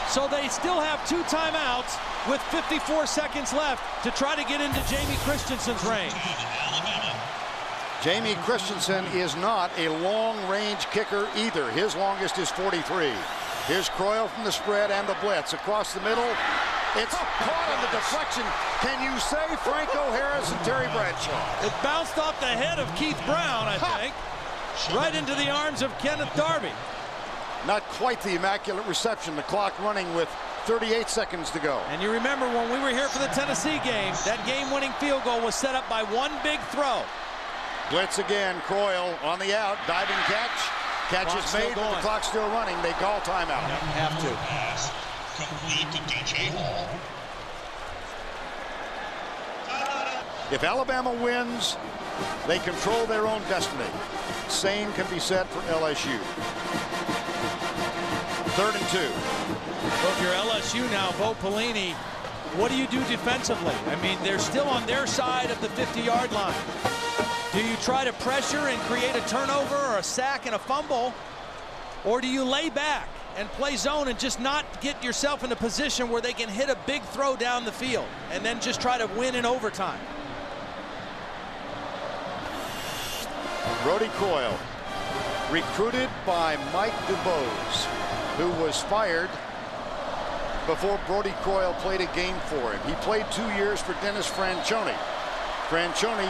So they still have 2 timeouts with 54 seconds left to try to get into Jamie Christensen's range. Jamie Christensen is not a long-range kicker either. His longest is 43. Here's Croyle from the spread and the blitz across the middle. It's caught on the deflection. Can you say Franco Harris and Terry Bradshaw? It bounced off the head of Keith Brown, I think, right into the arms of Kenneth Darby. Not quite the immaculate reception. The clock running with 38 seconds to go. And you remember when we were here for the Tennessee game, that game-winning field goal was set up by one big throw. Blitz again. Croyle on the out. Diving catch. Catch is made, but the clock's still running. They call timeout. Yep, have to. Pass complete to DJ Hall. If Alabama wins, they control their own destiny. Same can be said for LSU. 3rd and 2. Well, if you're LSU now, Bo Pelini, what do you do defensively? I mean, they're still on their side of the 50-yard line. Do you try to pressure and create a turnover or a sack and a fumble? Or do you lay back and play zone and just not get yourself in a position where they can hit a big throw down the field and then just try to win in overtime? Brodie Croyle, recruited by Mike DuBose, who was fired before Brodie Croyle played a game for him. He played 2 years for Dennis Franchione. Franchione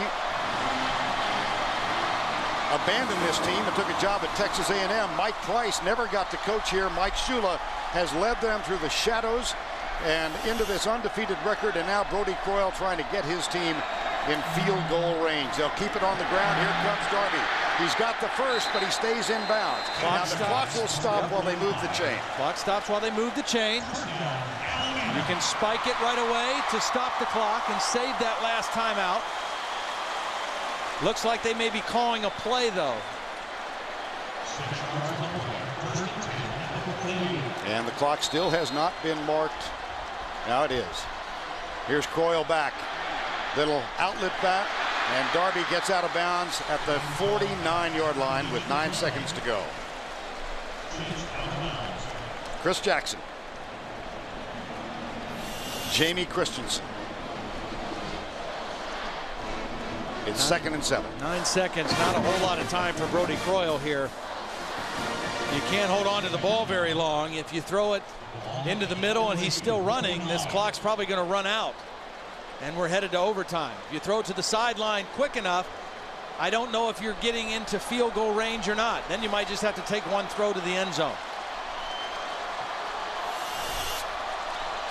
abandoned this team and took a job at Texas A&M. Mike Price never got to coach here. Mike Shula has led them through the shadows and into this undefeated record, and now Brodie Croyle trying to get his team in field goal range. They'll keep it on the ground. Here comes Darby. He's got the first, but he stays in bounds. Now the clock will stop while they move the chain. Clock stops while they move the chain. You can spike it right away to stop the clock and save that last timeout. Looks like they may be calling a play, though. And the clock still has not been marked. Now it is. Here's Croyle back. Little outlet back, and Darby gets out of bounds at the 49-yard line with 9 seconds to go. Chris Jackson. Jamie Christensen. It's 2nd and 7. 9 seconds, not a whole lot of time for Brodie Croyle here. You can't hold on to the ball very long. If you throw it into the middle and he's still running, this clock's probably going to run out. And we're headed to overtime. If you throw it to the sideline quick enough, I don't know if you're getting into field goal range or not. Then you might just have to take one throw to the end zone.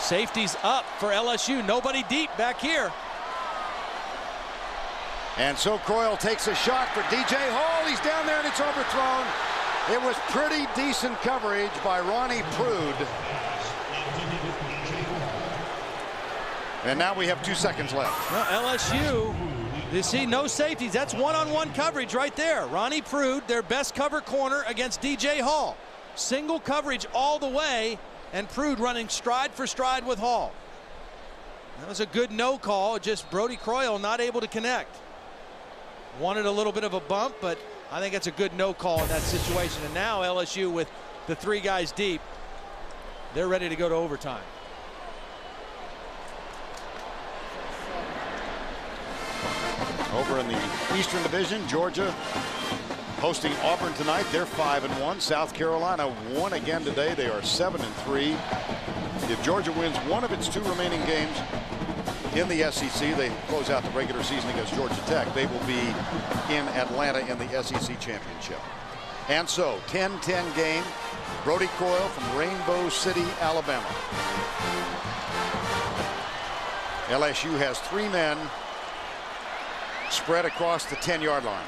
Safety's up for LSU. Nobody deep back here. And so Croyle takes a shot for DJ Hall. He's down there and it's overthrown. It was pretty decent coverage by Ronnie Prude. And now we have 2 seconds left. Well, LSU, you see no safeties. That's one-on-one coverage right there. Ronnie Prude, their best cover corner against DJ Hall. Single coverage all the way, and Prude running stride for stride with Hall. That was a good no call, just Brodie Croyle not able to connect. Wanted a little bit of a bump, but I think it's a good no call in that situation. And now LSU with the 3 guys deep, they're ready to go to overtime. Over in the Eastern Division, Georgia hosting Auburn tonight. They're 5-1. South Carolina won again today. They are 7-3. If Georgia wins one of its 2 remaining games in the SEC, they close out the regular season against Georgia Tech. They will be in Atlanta in the SEC championship. And so 10-10 game. Brodie Croyle from Rainbow City, Alabama. LSU has 3 men spread across the 10-yard line.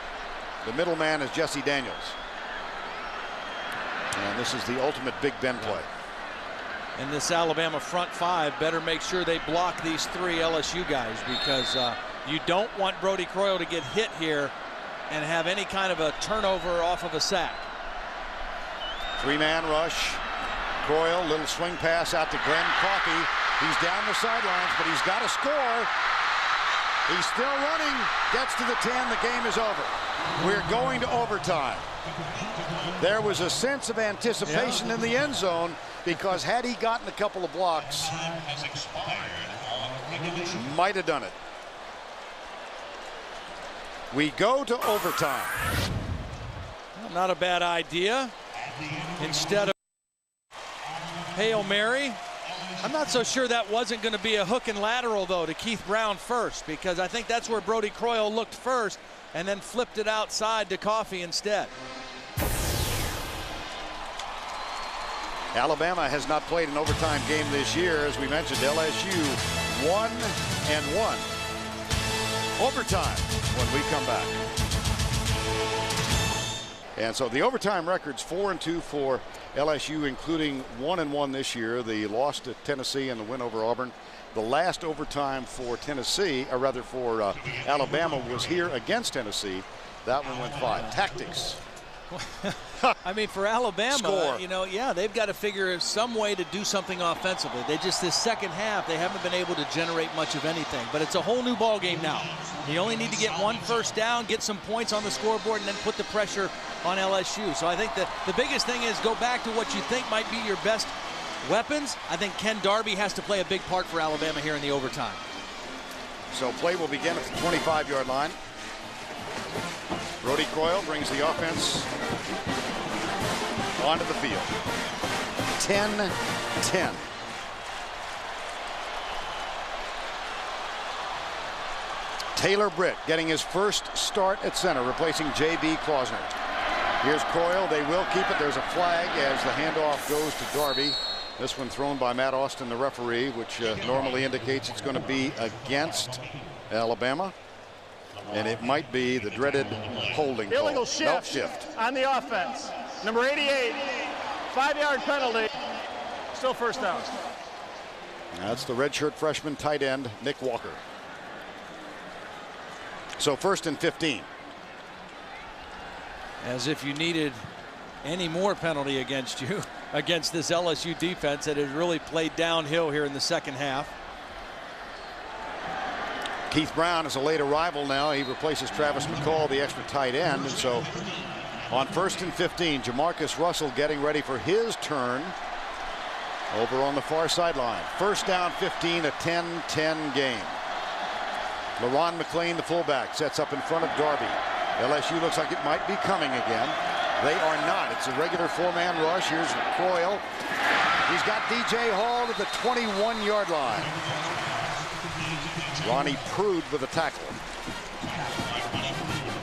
The middleman is Jesse Daniels. And this is the ultimate Big Ben play. And this Alabama front 5 better make sure they block these 3 LSU guys, because you don't want Brodie Croyle to get hit here and have any kind of a turnover off of a sack. 3-man rush. Croyle, little swing pass out to Glenn Coffey. He's down the sidelines, but he's got to score. He's still running, gets to the 10, the game is over. We're going to overtime. There was a sense of anticipation in the end zone, because had he gotten a couple of blocks, might have done it. We go to overtime. Not a bad idea. Instead of Hail Mary, I'm not so sure that wasn't going to be a hook and lateral, though, to Keith Brown first, because I think that's where Brodie Croyle looked first and then flipped it outside to Coffey instead. Alabama has not played an overtime game this year. As we mentioned, LSU 1-1. Overtime when we come back. And so the overtime record's 4-2 for LSU, including 1-1 this year. The loss to Tennessee and the win over Auburn. The last overtime for Tennessee, or rather for Alabama, was here against Tennessee. That one went 5. Tactics. I mean, for Alabama, Score. you know, yeah, they've got to figure some way to do something offensively. They just, this second half, they haven't been able to generate much of anything. But it's a whole new ball game now. You only need to get 1 first down, get some points on the scoreboard, and then put the pressure on LSU. So I think that the biggest thing is go back to what you think might be your best weapons. I think Ken Darby has to play a big part for Alabama here in the overtime. So play will begin at the 25-yard line. Brodie Croyle brings the offense onto the field. 10-10. Taylor Britt getting his first start at center, replacing J.B. Klausner. Here's Croyle. They will keep it. There's a flag as the handoff goes to Darby. This one thrown by Matt Austin, the referee, which normally indicates it's going to be against Alabama. And it might be the dreaded holding call. Illegal shift on the offense. Number 88, 5-yard penalty. Still first down. That's the redshirt freshman tight end, Nick Walker. So 1st and 15. As if you needed any more penalty against you, against this LSU defense that has really played downhill here in the second half. Keith Brown is a late arrival now. He replaces Travis McCall, the extra tight end. And so on 1st and 15, Jamarcus Russell getting ready for his turn over on the far sideline. 1st down 15, a 10-10 game. LaRon McClain, the fullback, sets up in front of Darby. LSU looks like it might be coming again. They are not. It's a regular 4-man rush. Here's Croyle. He's got DJ Hall to the 21-yard line. Ronnie Prude with a tackle.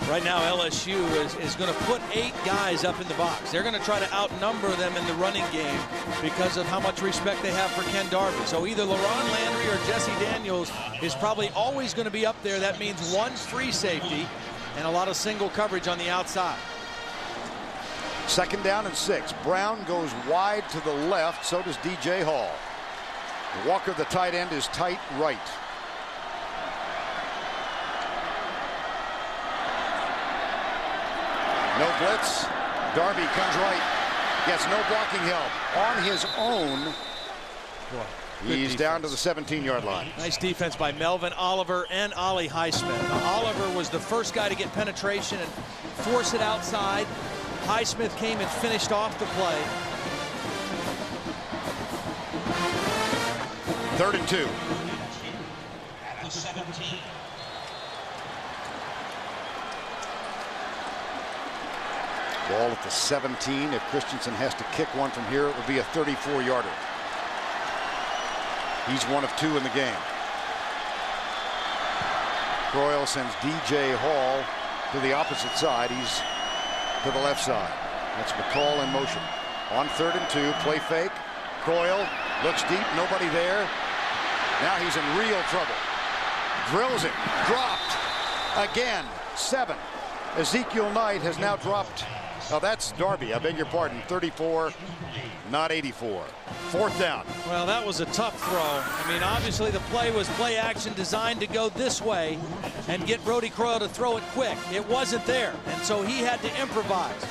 Right now LSU is going to put 8 guys up in the box. They're going to try to outnumber them in the running game because of how much respect they have for Ken Darby. So either LaRon Landry or Jesse Daniels is probably always going to be up there. That means 1 free safety and a lot of single coverage on the outside. 2nd down and 6. Brown goes wide to the left. So does DJ Hall. Walker, the tight end, is tight right. No blitz. Darby comes right. Gets no blocking help. On his own. He's down to the 17-yard line. Nice defense by Melvin Oliver and Ollie Highsmith. Now, Oliver was the first guy to get penetration and force it outside. Highsmith came and finished off the play. 3rd and 2. At the 17. Ball at the 17. If Christensen has to kick one from here, it would be a 34-yarder. He's 1 of 2 in the game. Croyle sends DJ Hall to the opposite side. He's to the left side. That's McCall in motion. On 3rd and 2, play fake. Croyle looks deep, nobody there. Now he's in real trouble. Drills it, dropped again. 7. Ezekiel Knight has now dropped. Oh, that's Darby. I beg your pardon. 34, not 84. 4th down. Well, that was a tough throw. I mean, obviously the play was play action designed to go this way and get Brodie Croyle to throw it quick. It wasn't there, and so he had to improvise.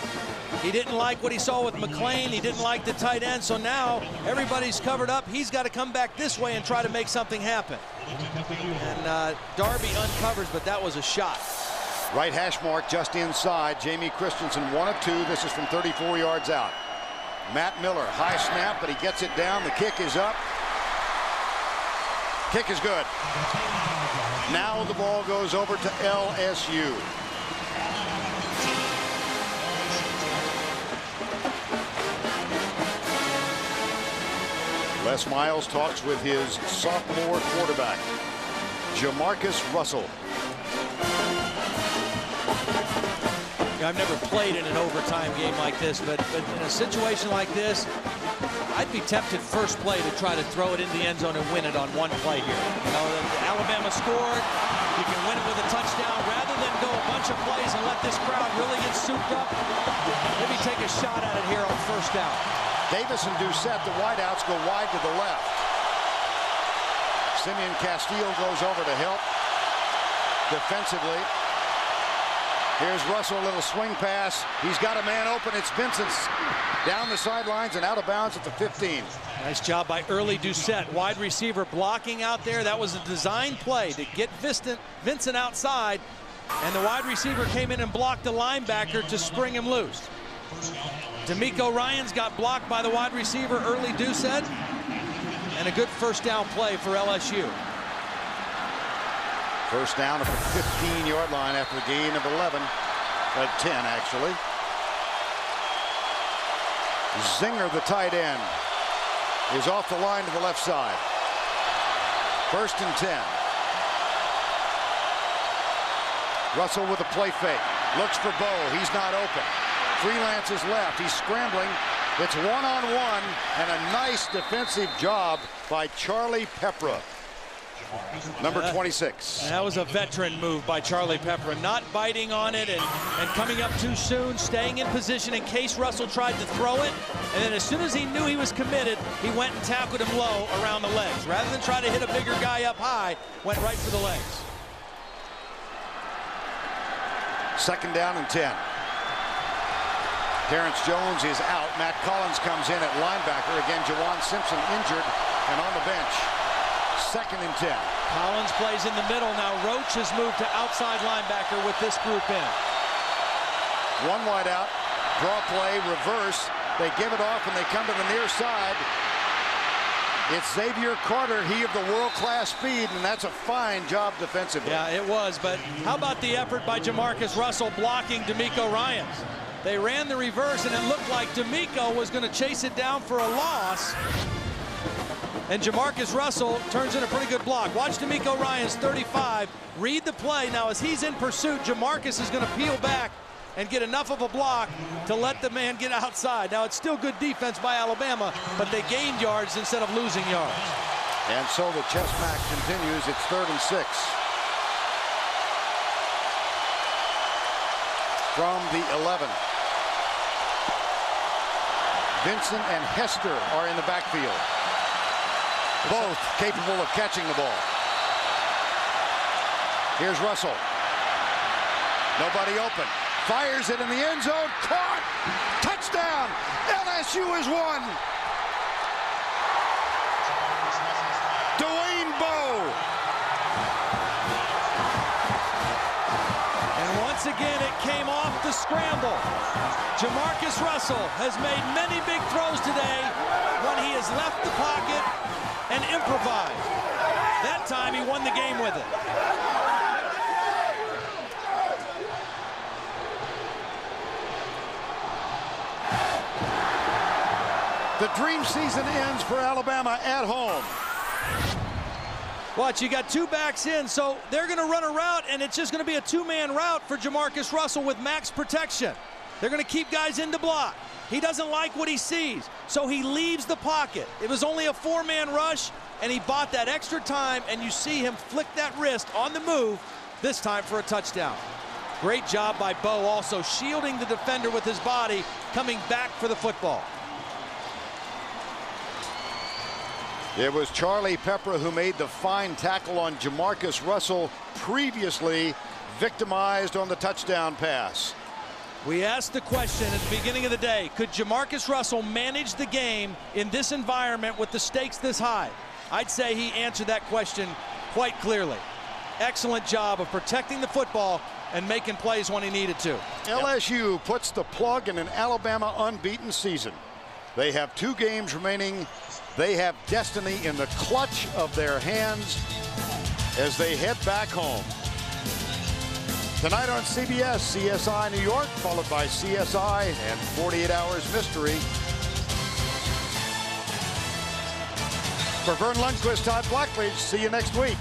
He didn't like what he saw with McClain. He didn't like the tight end, so now everybody's covered up. He's got to come back this way and try to make something happen. And Darby uncovers, but that was a shot. Right hash mark just inside. Jamie Christensen 1 of 2. This is from 34 yards out. Matt Miller, high snap, but he gets it down. The kick is up. Kick is good. Now the ball goes over to LSU. Les Miles talks with his sophomore quarterback, Jamarcus Russell. I've never played in an overtime game like this, but in a situation like this, I'd be tempted first play to try to throw it in the end zone and win it on one play here. You know, Alabama scored. You can win it with a touchdown rather than go a bunch of plays and let this crowd really get souped up. Maybe take a shot at it here on 1st down. Davis and Doucette, the wideouts, go wide to the left. Simeon Castile goes over to help defensively. Here's Russell, a little swing pass. He's got a man open. It's Vincent down the sidelines and out of bounds at the 15. Nice job by Early Doucette, wide receiver blocking out there. That was a design play to get Vincent outside, and the wide receiver came in and blocked the linebacker to spring him loose. D'Amico Ryans got blocked by the wide receiver Early Doucette, and a good 1st down play for LSU. First down at the 15-yard line after the gain of 11. 10, actually. Zinger, the tight end, is off the line to the left side. First and 10. Russell with a play fake. Looks for Bo. He's not open. Freelance is left. He's scrambling. It's one-on-one, and a nice defensive job by Charlie Pepra, number 26. That was a veteran move by Charlie Pepra, not biting on it and coming up too soon, staying in position in case Russell tried to throw it. And then as soon as he knew he was committed, he went and tackled him low around the legs. Rather than try to hit a bigger guy up high, went right for the legs. Second down and 10. Terrence Jones is out. Matt Collins comes in at linebacker. Again, Jawan Simpson injured and on the bench. Second and 10. Collins plays in the middle now. Roach has moved to outside linebacker with this group in. One wide out. Draw play, reverse. They give it off and they come to the near side. It's Xavier Carter, he of the world-class speed, and that's a fine job defensively. Yeah, it was, but how about the effort by Jamarcus Russell blocking D'Amico Ryans? They ran the reverse, and it looked like D'Amico was going to chase it down for a loss. And Jamarcus Russell turns in a pretty good block. Watch D'Amico Ryans, 35. Read the play. Now, as he's in pursuit, Jamarcus is going to peel back and get enough of a block to let the man get outside. Now, it's still good defense by Alabama, but they gained yards instead of losing yards. And so the chess match continues. It's 3rd and 6. From the 11. Vincent and Hester are in the backfield. Both capable of catching the ball. Here's Russell. Nobody open. Fires it in the end zone. Caught. Touchdown. LSU is won. Dwayne Bowe. And once again, it came off the scramble. Jamarcus Russell has made many big throws today when he has left the pocket and improvised. That time he won the game with it. The dream season ends for Alabama at home. Watch, you got two backs in, so they're going to run a route, and it's just going to be a two-man route for Jamarcus Russell with max protection. They're going to keep guys in the block. He doesn't like what he sees, so he leaves the pocket. It was only a four-man rush, and he bought that extra time, and you see him flick that wrist on the move, this time for a touchdown. Great job by Bowe, also shielding the defender with his body, coming back for the football. It was Charlie Pepra who made the fine tackle on Jamarcus Russell, previously victimized on the touchdown pass. We asked the question at the beginning of the day, could Jamarcus Russell manage the game in this environment with the stakes this high? I'd say he answered that question quite clearly. Excellent job of protecting the football and making plays when he needed to. LSU puts the plug in an Alabama unbeaten season. They have 2 games remaining. They have destiny in the clutch of their hands as they head back home. Tonight on CBS, CSI New York, followed by CSI and 48 Hours Mystery. For Vern Lundquist, Todd Blackledge, see you next week.